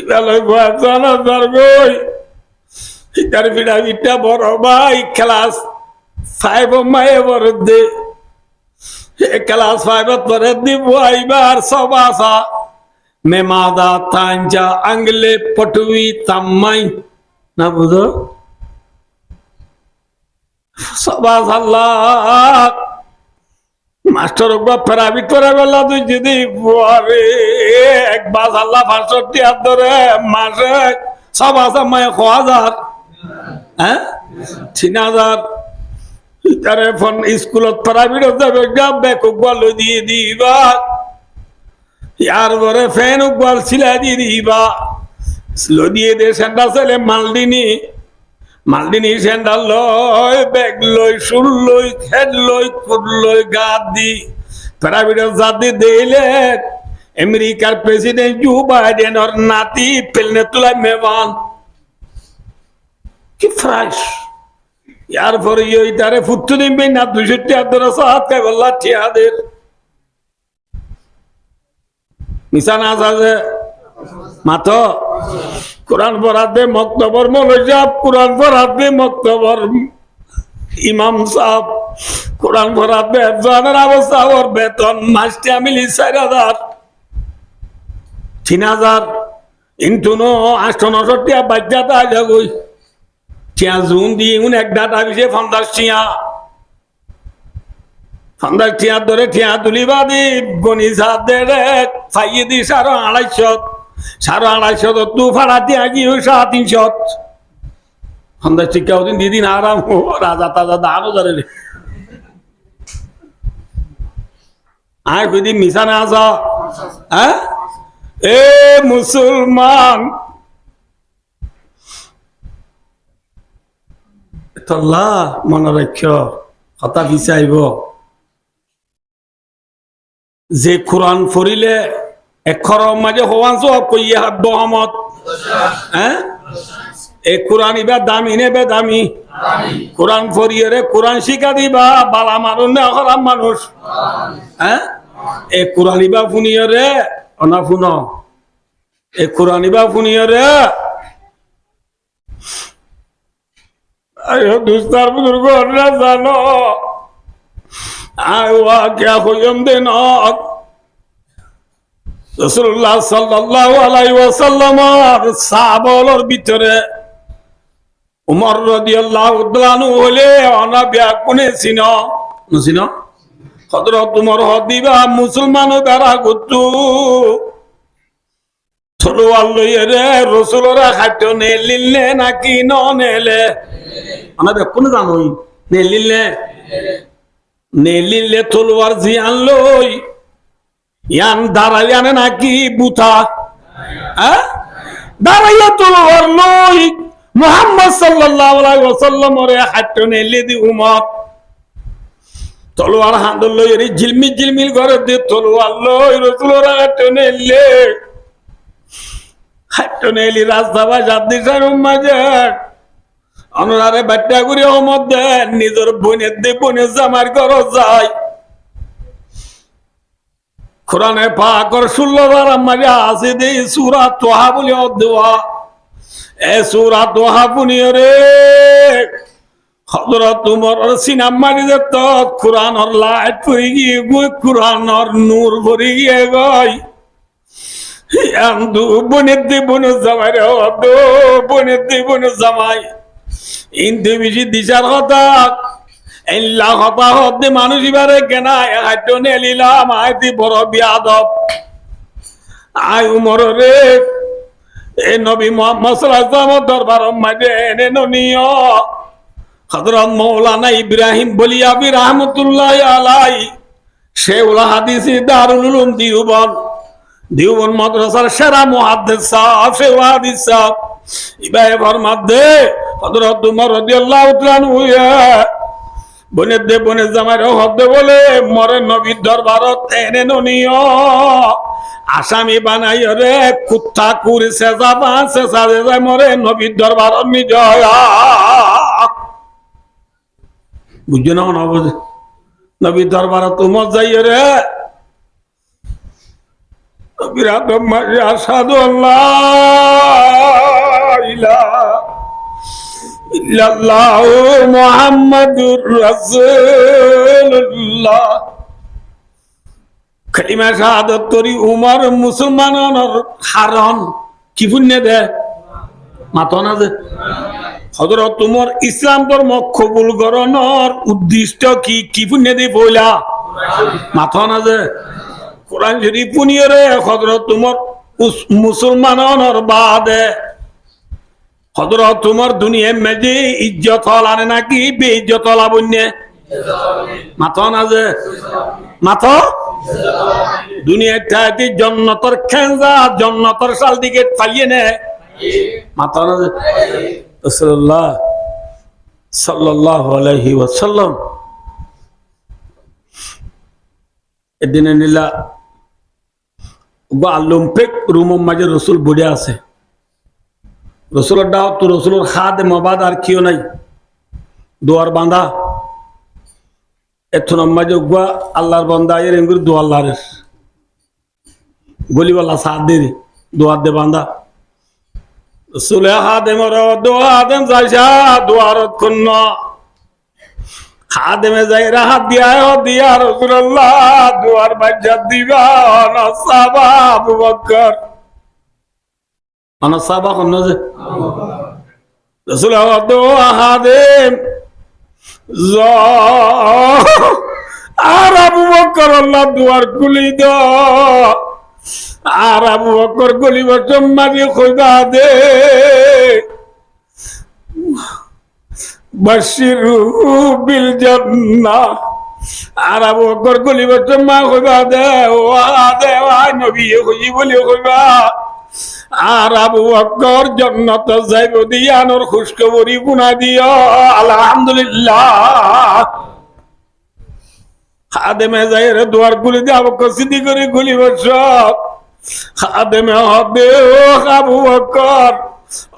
বেলায় ভয় জানা যার গই তার বিড়া বিটা বড় ভাই ক্লাস 5 মায়ে বড় দে ক্লাস 5 পরে দিব আইবার সব আসা মেমাদা তাঞ্জা আঙ্গলে পটুই তাম্মাই না বুঝো সবাস আল্লাহ মাস্টার প্রাইভেট করে বেলা তুই যদি একবার আল্লাহ 65 হাত ধরে মাসে সব আসা মায় 1000 হ্যাঁ 3000 তারে ফোন স্কুলত প্রাইভেট যাবে বেকুকবাল দিয়ে দিবা ইয়ার পরে ফ্যান উকবাল সিলাই দিয়ে দিবা দিয়ে দিয়ে সেন্টার ছেলে মালদিনী সেন্টার লয় ব্যাগ লই সুর লই খেদ লই কুট লই গাদ দি প্রাইভেটের জাতি দিলে আমেরিকার প্রেসিডেন্ট জো বাইডেনের নাতি পেলনে তুলাই মেবান কি ফ্রাইস ইয়ার পরে ওই তারে ফুটু দিবে না 200 টাকা ধরে সাত খাই বললা ঠিয়াদের মিশানা আছে মাতো কোরআন পড়াতে মক্তবর মৌলজাব কোরআন পড়াতে মক্তবর ইমাম সাহেব কোরআন পড়াতে জানার অবস্থা ওর বেতন মাসটি মিলি 4000 3000 ইন্টু 869 টাকা বাচ্চাটা আগে গই টিয়া জুন দিয়ে এক ডাটা বিষয়ে 50 টিয়া 50 টিয়া ধরে টিয়া তুলিবা দি গণি সাপ দে ফাইয়ে দি 250 তু ফাড়া দিয়া গিয়ে 350 50 টিকা ওদিন দিদিন আরাম রাজা তাজা দানো ধরে রে আয় কই দিন মিশানে আসা হ্যাঁ এ মুসলমান তল্লা মনে রাখ কথা বিচাইব যে কোরআন পড়িলে এখর মাঝে হওয়ান কইয়া হাব্ব আহমদ হ্যাঁ এই কোরআন ইবা দামি নেবে দামি কোরআন পড়িয়ে রে কোরআন শিখা দিবা বালা মানুষ না খারাপ মানুষ হ্যাঁ এই কোরআন ইবা শুনিয়ে রে অনা শুন এই কোরআন ইবা শুনিয়ে রে আয়ো দুস্তার বুজুর্গ না জানো আয়ওয়া क्या খুয়ম দেন রাসূলুল্লাহ সাল্লাল্লাহু আলাইহি ওয়াসাল্লাম সাহাবাদের ভিতরে উমর রাদিয়াল্লাহু তাআলা আনহু হলে অনা বিয়া কোনে চিনো হযরত উমর হদিবা মুসলমান বেড়া গুতু তলোয়ার লইয়ে রে রাসূলরা খাইতো নেলিলে নাকি ননেলে আমরা কোন জানোই নেলিলে তলোয়ার জিয়ান লই ইয়ান দাঁড়াইয়ানে নাকি বুথা দাঁড়াইয়া তলোয়ার লই মুহাম্মদ সাল্লাল্লাহু আলাইহি ওয়াসাল্লাম রে খাইতো নেলি দি উমর তলোয়ার হাত লই রে ঝিলমিল করে দি তলোয়ার লই রাসূলরা খাইতো নেলে হাইটনেলি রাস্তা বা জাতিসার মাঝে অনরারে বাট্টা করে মধ্যে নিজের বোনের জামার ঘর যায় কোরআনে পাকর 16 বার মাঝে আছে দে সূরা তোহা বলে দেওয়া এ সূরা তোহা বুনিয়ে রে হযরত উমর সিনাম মারি যেত কোরআনের লাইট পড়ে গিয়ে কোরআনের নূর ভরে গিয়ে গই বনে জামাই ইন্দু বেশি দিশার কথা এল্লা কথা হতে মানুষ এবারে কেনা হাইট নেলিলাম আইতি বড় বিয়াদব আই উমর রে এ নবী মুহাম্মদ সাল্লাল্লাহু আলাইহি ওয়াসাল্লাম দরবার মাঝে এনে ননিও হযরত মাওলানা ইব্রাহিম বলিয়াবি রাহমাতুল্লাহি আলাইহি শেখুল হাদিস দারুল উলুম দিওবন মাদ্রাসার সেরা মুহাদ্দিস সাহেব শেখুল হাদিস সাহেব ইবায়ে ফরমাতে হযরত উমর রাদিয়াল্লাহু তাআলা আনহু বনে জামাই হদ্দ বলে মরে নবীর দরবারত এনে ননিও আসামি বানাই রে কুত্তা কুরি সেজা যায় মরে নবীর দরবারত নিজ বুঝছো না না বুঝে নবীর দরবারত উমর যাই রে বিরাট মাঝে আসাদু আল্লাহ ইলাহা ইল্লাল্লাহু মুহাম্মাদুর রাসূলুল্লাহ কালিমা শাহাদাত করি উমর মুসলমানর হারন কি পুণ্য দে মাতো না যে হযরত উমর ইসলাম ধর্ম কবুল করানোর উদ্দেশ্য কি পুণ্য দে বইলা মাতো না যে কোরআন শরীফ পুনিয়ে রে হযরত উমর মুসলমানর বাদে হযরত উমর দুনিয়ার মাঝে ইজ্জত হলানে নাকি বেইজ্জত হলা বন্যে মাথা না যে মাথা দুনিয়ার থাকি জান্নাতের খেঞ্জা জান্নাতের সাল দিকে ফালিয়ে নে মাথা না যে রাসূলুল্লাহ সাল্লাল্লাহু আলাইহি ওয়াসাল্লাম এদিনে নিলা অলিম্পিক রুমের মাঝে রসুল বুড়ে আছে রসুলের দাও তো রসুলের খাদ মবাদ আর কেউ নাই দোয়ার বাঁধা এত মাঝে আল্লাহর বান্দা এর এমনি দোয়া আল্লাহরের গলিওয়ালা সাদ দে দোয়ার দে বাঁধা রসুলে হাদেম দোয়া হাদেম যাইসা দোয়ার ক্ষণ হাদেমে যাই রাহাত দিয়া রাসূলুল্লাহ দুয়ার বাজ্জা দিবা না সাহাবা আবু বকর ana সাহাবা কোন যে রাসূলুল্লাহ দোয়া হাদেম আর আবু বকর আল্লাহ দুয়ার খুলি দাও আর আবু বকর গলিব সম্মানি খোদা দে বাশিরু বিল জান্নাহ আর আবু বকর গলিব সম্মা খোদা দে ওয়া নবী খুশি বলি খোদা আর আবু বকর জান্নাত যাইব দিয়ানোর খুশখবরি গুনা দিও আলহামদুলিল্লাহ খাদেমে যাইরে দুয়ার খুলে দে আবু বকর সিদ্ধি করে গলিব সব খাদেমে হবে ও আবু বকর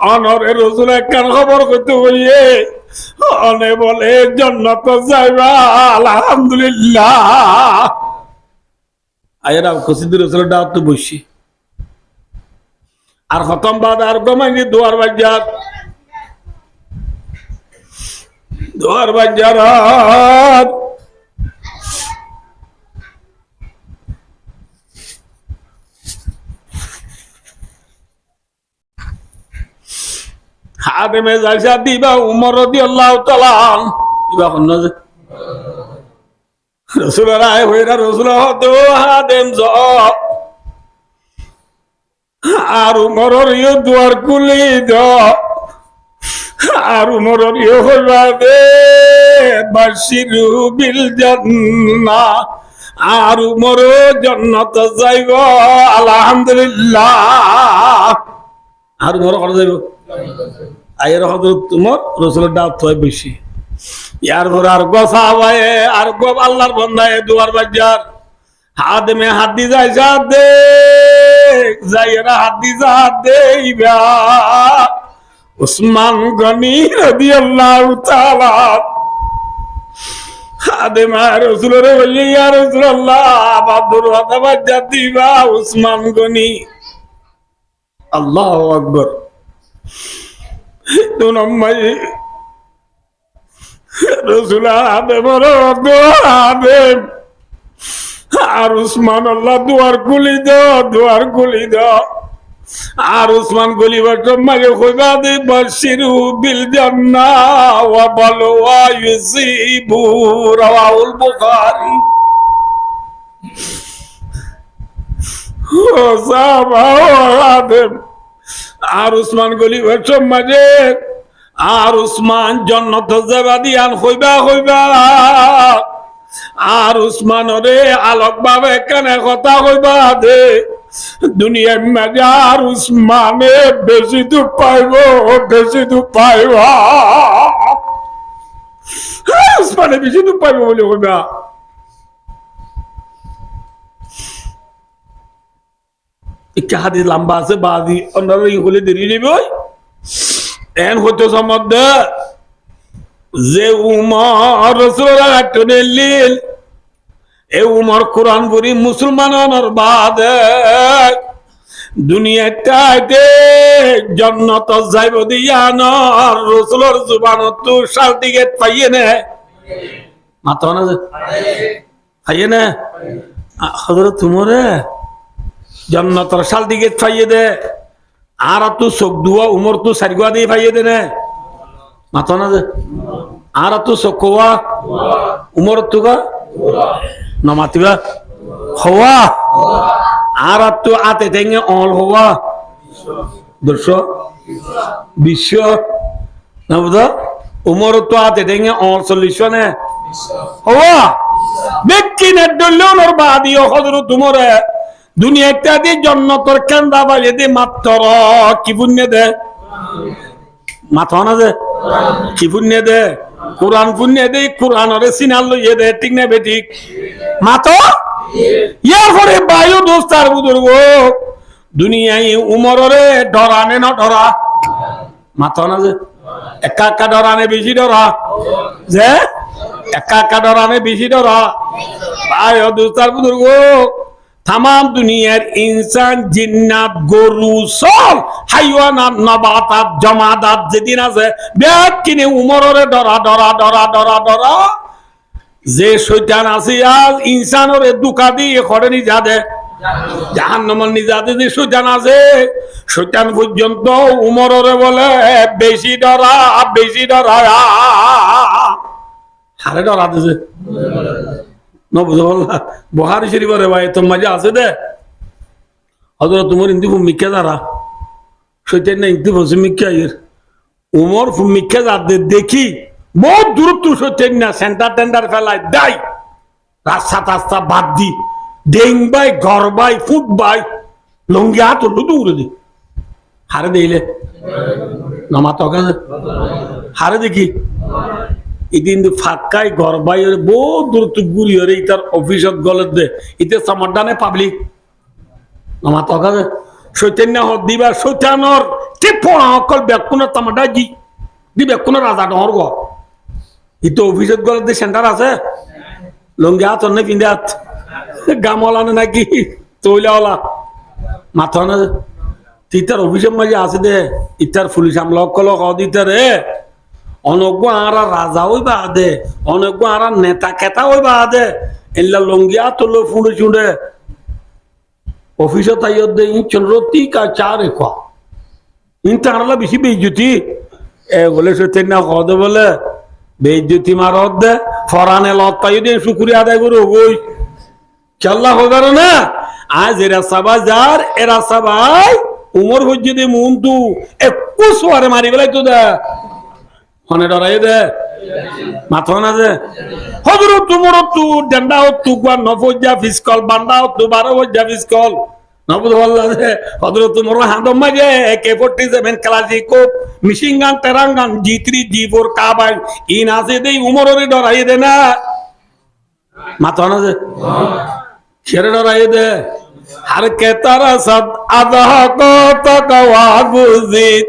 অনরে রাসূল একখান খবর কইতে হইয়ে অনে বলে জান্নাত যাইবা আলহামদুলিল্লাহ আয়রা খুশিদ রাসূলের দাওয়াত তো বসি আর খতম বাদ আর গমাইনি দুয়ার বাজার হাদেমে যাইসা দিবা উমর রাদিয়াল্লাহু তাআলা দিবা কোন যে রসুলের আয় হইরা রসুল হতো হাদেম জ আর উমরের ইয়ে দুয়ার খুলি দ আর উমরের ইয়ে হইবা দে বাশিরু বিল জান্নাহ আর উমর জান্নাত যাইব আলহামদুলিল্লাহ আর উমর কত যাইব আয়ের হযরত উমর রাসূলের দাওয়াত হয় বেশি ইয়ার পর আর গোসা হয় আর গো আল্লাহর বান্দায় দুয়ার বাজার হাত মে হাত দি যায় দে যাইরা হাত দি যা দেইবা উসমান গনি রাদিয়াল্লাহু তাআলা আদেমা রাসূলের বলি ইয়া রাসূলুল্লাহ বাদুর ওয়াদাবাজ্জা দিবা উসমান গনি আল্লাহু আকবার দুনম্মাই রাসূল আদেমর আদেম আর উসমান আল্লাহ দুয়ার খুলি দাও আর উসমান গলি বাটমাকে কইবা দে বাশিরু বিল জান্নাহ ওয়া বালওয়া ইউসিবু রাওয়াহুল বুখারী ও সাহাবা আদেম আর উসমান গলি বাটমাকে আর উসমান জান্নাত যাবা দিয়ান কইবা আর উসমান রে আলোক ভাবে কেন কথা কইবা দে দুনিয়ার মাজার উসমানে বেশি দুঃখ পাইব উসমানে বেশি দুঃখ পাইব বলে কইবা একটা হাদিস লম্বা আছে বাদি অন্যরা ইগুলি দেরি নেবে এন হইতো সম্বন্ধে যে উমর রাসূলুল্লাহ হাঁটনে লীল এ উমর কোরআন পড়ি মুসলমানের বাদে দুনিয়াটাতে জান্নাত যাইব দিয়ানর রাসূলের জুবানত সার্টিফিকেট পাইয়ে না মাথা না পাইয়ে না হযরত তুমরে জান্নাতের সার্টিফিকেট পাইয়ে দে আর তো চোখ দুয়া উমর তো সারিগুয়া দিয়ে পাইয়ে দে না মাথা না আর তো চোখা উমর তো নমাতিবা হওয়া আর তো আতে টেঙে অল হওয়া 220 না বুঝা উমর তো আতে টেঙে অল 40 নে হওয়া ব্যক্তি নে দল্লর বাদিও হযরত উমরে দুনিয়াটা দি জান্নাতের কান্দা বাইয়ে দে মাত্র কি পুণ্য দে মাথা না দে কি পুণ্য দে কোরআন পুণ্য দে কোরআনের সিনাল লইয়ে দে ঠিক না বেঠিক মাতো ইয়ার পরে বায়ু দোস্তার বুজুর্গ দুনিয়ায় উমরে ডরানে না ডরা মাথা না যে একা ডরানে বেশি ডরা যে একা ডরানে বেশি ডরা বায়ু দোস্তার বুজুর্গ तमाम दुनियार इंसान जिन्नात गरु सब हाइवानात नबातात जमादात जेदिन আছে ব্যক্তিনে উমররে ডরা যে শয়তান আছে আজ ইনসানরে দুকা দিয়ে খড়নি যাদে জাহান্নামের নিজাতে যে শয়তান আছে শয়তান পর্যন্ত উমররে বলে বেশি ডরা হারে ডরা দিছে बुहारी शरीफ रिवायत तो मजा आसे दे हजरत उमर इंदी फुमिक्या दारा शैतान ने इंदी फुमिक्या यार उमर फुमिक्या जाते देखी बहुत दूर तू शैतान ने सेंटर टेंडर फैलाई दाई रास्ता बात दी डेंग बाई घर बाई फुट बाई लंगिया तो दूर दे हारे देले नमा तो का हारे देखी इदिन फाक्काय घर बाइर बहुत दूर तक गुरी हरे इतार ऑफिसत गलत दे इते समर्थने पब्लिक नमा तो का शैतान हो दिबा शैतानर टे पोणा अकल बेकुन तमडा जी दि बेकुन राजा डहर गो इते ऑफिसत गलत दे सेंटर আছে লঙ্গিয়া তো নে পিন্দাত গামলা না নাকি তোইলাওলা মাথা না তিতার অফিসের মাঝে আছে দে ইতার পুলিশ আমলা অকল কদিতে রে অনজ্ঞ আরা রাজা ওই বাদে অনজ্ঞ আরা নেতা কেতা ওই বাদে এল্লা লঙ্গিয়া তোলো ফুড়ে চুড়ে অফিসে তাই দে ইন রতি কা চার রেখা ইন তারলা বেশি বেইজ্জতি এ বলে সত্যি না কদ বলে বেইজ্জতি মারদ দে ফরানে লতাই দিয়ে শুকুরিয়া আদায় করো ওই খেলা হবার না আজ এরা সবাই যার এরা সবাই উমর হজ্জিদে মুন্তু 21 ওয়ারে মারি বেলাই তো দে হনে ডরাই দে মাথা না যে হজরত উমর তু ডেন্ডা তু গা নফজ্জা ফিসকল বান্দা তু 12 হজ্জা ফিসকল নবুদ আল্লাহ যে হযরত উমর হাদম মাগে AK-47 Clasico মিশিংগান তেরাঙ্গান G3 G4 কাবাই in আছে দেই উমরের ডরাই দে না মাথা না যে ছেড়ে ডরাই দে हर के तरसद अदा को तकवा गुजित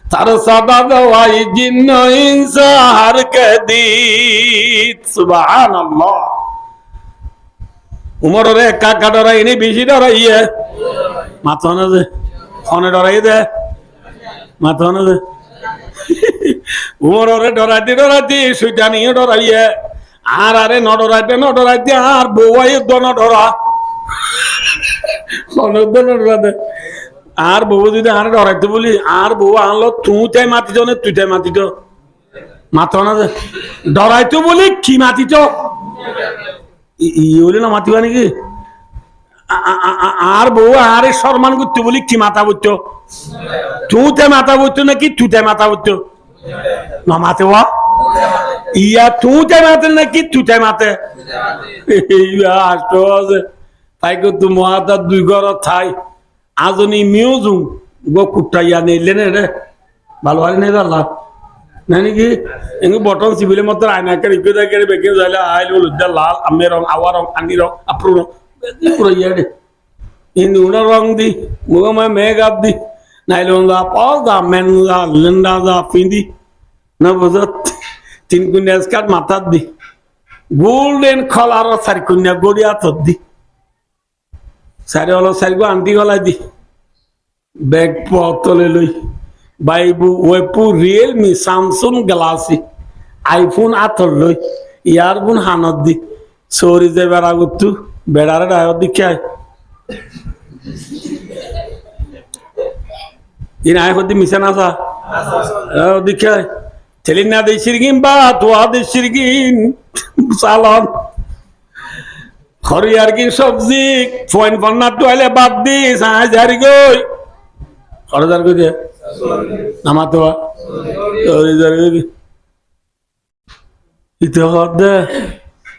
तरसद दवाई जिन्न इंसा हर के दीत सुभान अल्लाह उमर रे काका डराई नहीं बेशी डराई है माथा ना दे खाने डराई दे माथा ना दे उमर रे डराती सुजानी डराई है आरे न डराते आर बुआई दोनों डरा আর বউ যদি আর ডরাইতে বলি আর বউ আনলো তুই তাই মাতিছ না তুই তাই মাতিছ মাথা না ডরাইতে বলি কি মাতিছ ইয়ে না মাতিবা নাকি আর বউ আরে সম্মান করতে বলি কি মাথা বুঝছ তুই তাই মাথা বুঝছ নাকি তুই তাই মাথা বুঝছ না মাতে ইয়া তুই তাই মাতে নাকি তুই তাই মাতে আছে তাই কিন্তু মহাদার 2 ঘর থাই আজনি মিউজুম গো কুটাইয়া নেলে রে ভালো হয় নাই দাদা না নাকি এঙ্গু বটন সিভিলে মত আয়না করে ইকোদা করে বেকে যাইলে আইল উদ্দা লাল আমে রং আওয়া রং আনি রং আপরু রং পুরো ইয়াডে in Una wrong the মুগমা মেগাব the nylon দা পাও দা মেন দা লেন্ডা দা ফিন্দি না বুঝত 3 কুনিয়া স্কার্ট মাথা দি গোল্ডেন কালার সারি কুনিয়া গড়িয়া তদ্দি সারি হলো সারি গো আন্টি গলা দি ব্যাগ পতলে লই বাইবু ওয়েপু রিয়েলমি স্যামসুং গ্যালাক্সি আইফোন আতর লই ইয়ারফোন হানত দি সরি যে বেড়া গুতু বেড়ারে ডায়র দিখায় ইন আই হদি মিশন আসা দিখায় ছেলিনা দে শিরগিন বা তোয়া দে শিরগিন সালাম খরিয়ার কি সবজি ফোন ফন্না টয়লে বাদ দি সাই জারি গই খরদার কই দে নামা তো ওই জারি ইতে হদে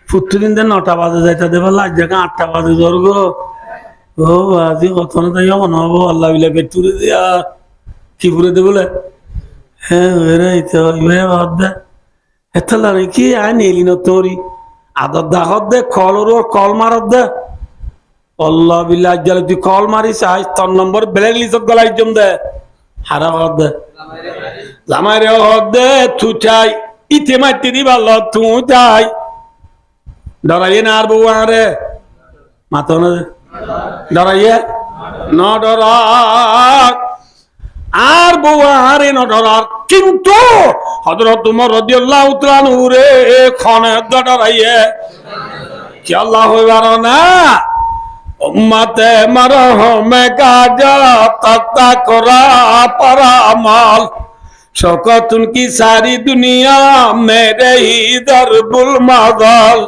ফুটদিন দে 9টা বাজে যাইতা দেবা লাজ জায়গা 8টা বাজে জরগ ও আজি কতন তাই হনবো আল্লাহ বিলা পেটুরে দিয়া কি পুরে দে বলে হ্যাঁ ওরে ইতে ওই হদে এতলা নাকি আনিলি ন তোরি আদর দাহত দে কলর কল মারত দে আল্লাহ বিল্লাহ জালে তুই কল মারিস আজ তোর নম্বর ব্ল্যাক লিস্ট গলাই জম দে হারা হদ দে জামাইরে হদ দে তুই ইতে মাইতে দিবা ল তুই যাই ডরাইয়ে না আর বউ আরে মাথা না ডরাইয়ে ন ডরা আর বউ আরে ন ডরার কিন্তু হযরত উমর রাদিয়াল্লাহু তাআলা নূরে খনে ডরাইয়ে কি আল্লাহ হইবার না উম্মতে মারহমে কাজা তাতা করা পরামাল শকতুন কি সারি দুনিয়া মেরে হি দরবুল মাদাল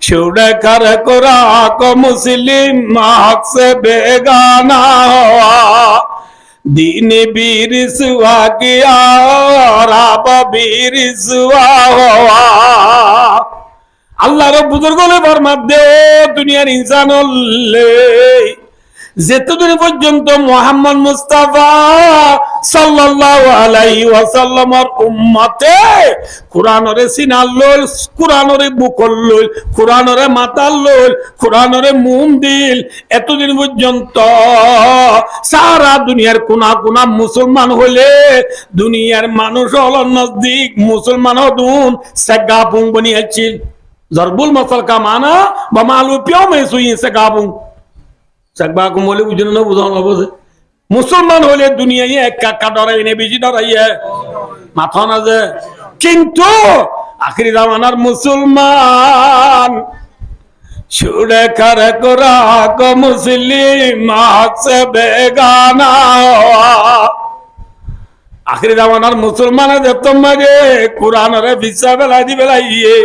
শুড়ে কর করা কো মুসলিম হক সে বেগানা হওয়া दीन भी रिसवा किया राब भी रिसवा हुआ अल्लाह रो बुजुर्ग ले फरमात दे दुनियार इंसान ले যেতদিন পর্যন্ত মুহাম্মদ মুস্তাফা সাল্লাল্লাহু আলাইহি ওয়াসাল্লামের উম্মতে কুরআনরে সিনাল লল কুরআনরে বুকল লল কুরআনরে মাতাল লল কুরআনরে মুম দিল এতদিন পর্যন্ত সারা দুনিয়ার কোনা কোনা মুসলমান হলে দুনিয়ার মানুষ হল নজদিক মুসলমান হদুন সাগাপুং বনিয়েছিল জরবুল মাসাল কা মানা বমালু পিও মে সুই সাগাপুং सकबा को बोले बुझने ना बुझाओ ना बोले मुसलमान होले दुनिया ये एक का डराई ने बीजी डराई है माथा ना जे किंतु आखिरी ज़मानार मुसलमान छुड़े कर कुरा को मुस्लिम से बेगाना आखिरी ज़मानार मुसलमान जब तुम मगे कुरान रे विश्वा बेलाई दी बेलाई ये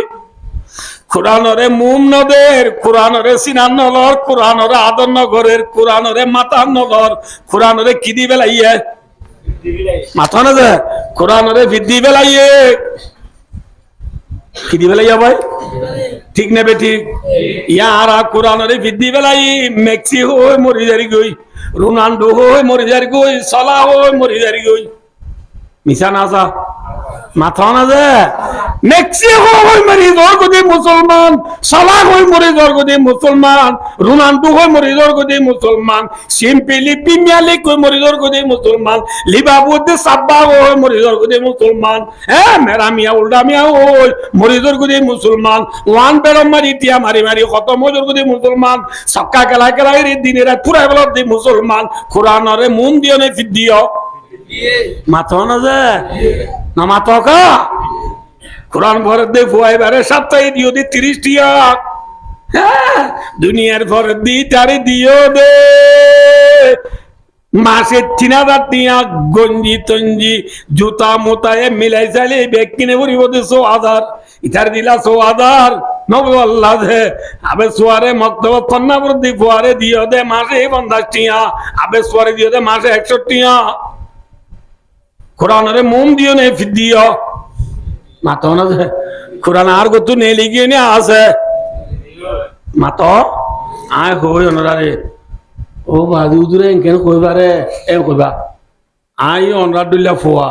কোরআনরে মুম নদের, কোরআনরে সিনান নলর, কোরআনরে আদর নগরের, কোরআনরে মাতার নলর, কোরআনরে কি দি বেলাইয়ে মাথা না যায়, কোরআনরে ভিদ্ধি বেলাইয়ে কি দি বেলাইয়া ভাই, ঠিক নেবে ঠিক ইয়ারা কোরআনরে ভিদ্ধি বেলাই মেক্সি হই মরি যারি গই, রোনাল্ডো হই মরি যারি গই, সালা হই মরি যারি গই, মিশা না যা মাথা না যায়, মেক্সি হই মরি জর্গদি মুসলমান, সালা হই মরি জর্গদি মুসলমান, রোনাল্ডো হই মরি জর্গদি মুসলমান, সিম্পলি প্রিমিয়ার কই মরি জর্গদি মুসলমান, লিভারপুল সাব্বা হই মরি জর্গদি মুসলমান, হ্যাঁ মেরা মিয়া উল্টা মিয়া হই মরি জর্গদি মুসলমান, ওয়ান বেরম মারি টিয়া মারি মারি খতম জর্গদি মুসলমান, সক্কা খেলা খেলা দিনে রাত পুরা বেলা দি মুসলমান, কোরআনরে মন দিও নে ফিদ দিও মাথা না যায় না মাথা কা কোরআন ভরে দে ফুয়াইবারে সপ্তাহে দিও দে 30 টিয়া, হ্যাঁ দুনিয়ার ভরে দি তারে দিও দে মাসে 3000 টিয়া, গঞ্জি তঞ্জি জুতা মোতায়ে মিলাই চাইলে ব্যাগ কিনে ভরিব দে 100,000, ইতার দিলা 100,000 নবু আল্লাহ দে আবে সোয়ারে মক্তব পন্নাপুর দি ফুয়ারে দিও দে মাসে 50 টিয়া, আবে সোয়ারে দিও দে মাসে 100 টিয়া, কোরআনরে মোম দিও নে ফিদ দিও মাতো না যে কোরআন আর গতু নে লিগিয়ে নে আছে মাতো আয় হই অনরারে ও বাদি উদুরে কেন কইবারে এ কইবা আই অনরা দুল্লা ফুয়া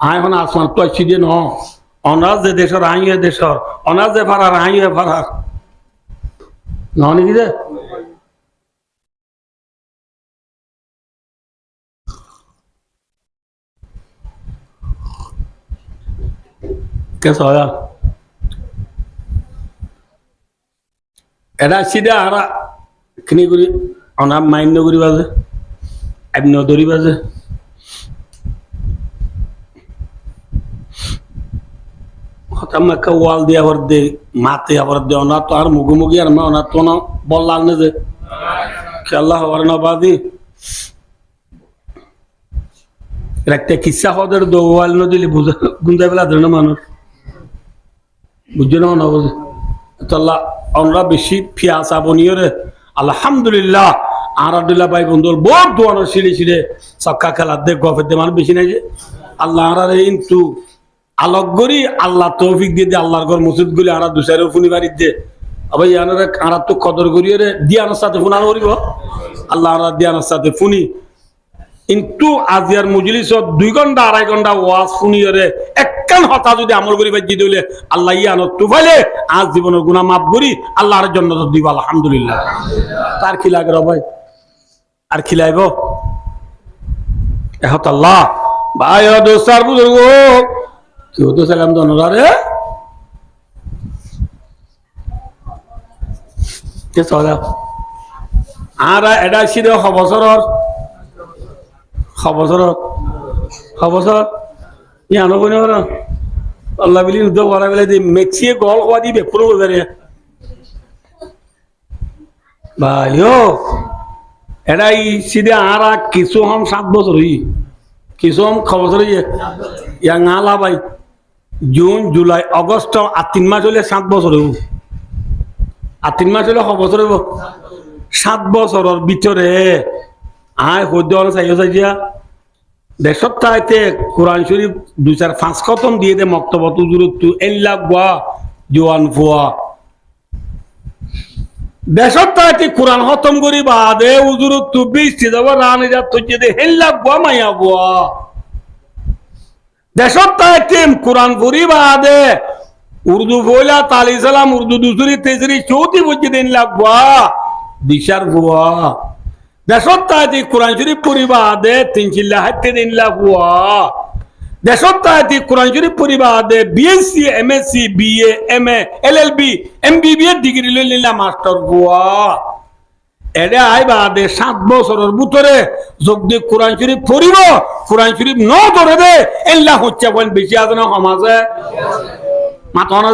আই হন আসমান তো আছি দিয়ে ন অনাজ যে দেশর আই এ দেশর অনাজ যে ফারার আই এ ফারার ননি কি যে কেস হয় এটা সিধা আরা খিনি করি অনাম মাইন্য করি বাজে এমন ধরি বাজে হঠাৎ মাকে ওয়াল দিয়ে আবার দে মাতে আবার দে অনা তো আর মুখোমুখি আর অনা তো না বললাম না যে খেলা হওয়ার না বাদি একটা কিসা হদের দোয়াল ন দিলে বুঝে গুঞ্জা বেলা ধরে না মানুষ বুঝছো না বুঝে তাল্লাহ আমরা বেশি ফিয়াস আবনীয় রে আলহামদুলিল্লাহ আর আব্দুল্লাহ ভাই বন্ধুর বহুত দোয়ানো সিঁড়ি সিঁড়ে চক্কা খেলার দে গফের দে মানুষ বেশি নাই যে আল্লাহ আর কিন্তু আলোক গড়ি আল্লাহ তৌফিক দিয়ে দিয়ে আল্লাহর ঘর মসজিদ গুলি আর দুসারে ফুনি বাড়ির দে আবার ইয়ানোরে আর তো কদর করিয়ে রে দিয়ানোর সাথে ফুনানো করিব আল্লাহ আর দিয়ানোর সাথে ফুনি কিন্তু আজিয়ার মজলিসত 2 ঘন্টা 2.5 ঘন্টা ওয়াজ শুনিয়রে একখান হতা যদি আমল করি বাজি দিলে আল্লাহ ইয়ানত তুফাইলে আজ জীবনের গুনাহ মাফ করি আল্লাহর জান্নাত দিব আলহামদুলিল্লাহ তার কি লাগে রে ভাই আর কি লাইব এহত আল্লাহ ভাই ও দোস্তার বুজুর্গ কি হতো সালাম দনরা রে কে সদা আর এটা ছিল বছরের খবর ইয়ানো কোন আল্লাহ বিলি উদ্যোগ করা বেলা দিয়ে মেক্সিয়ে গল হওয়া দিবে পুরো বেড়ে ভাইও এটাই সিধে আর কিছু হম 7 বছর হই কিছু হম খবর ইয়া গালা ভাই জুন জুলাই আগস্ট আর 3 মাস হলে 7 বছর হইব আর 3 মাস হলে বছর হইব 7 বছরের ভিতরে আয় হইতে চাইও চাইছিয়া দেশত তাইতে কোরআন শরীফ 2-4-5 খতম দিয়ে দে মক্তবত উজুরত এল্লাহ গোয়া জোয়ান ফুয়া দেশত তাইতে কোরআন খতম করি বাদে উজুরত 20 যাব রানে যা তো দে এল্লাহ গোয়া মাইয়া গোয়া দেশত তাইতে কোরআন পড়ি বাদে উর্দু বইলা তালি সালাম উর্দু দুসরি তেসরি চৌথি বুঝে দিন লাগবা দিশার বুয়া দেশত তাইতে কোরআন শরীফ পড়িবা দে 3 চিল্লা হাতে দিন লাগবা দেশত তাইতে কোরআন শরীফ পড়িবা দে BSc MSc BA MA LLB এমবিবিএ ডিগ্রি লইলা মাস্টার বুয়া এরে আইবা দে 7 বছরের ভিতরে যোগ দিয়ে কোরআন শরীফ পড়িব কোরআন শরীফ ন ধরে দে আল্লাহ হচ্ছে কোন বেশি আছে না সমাজে মাথা না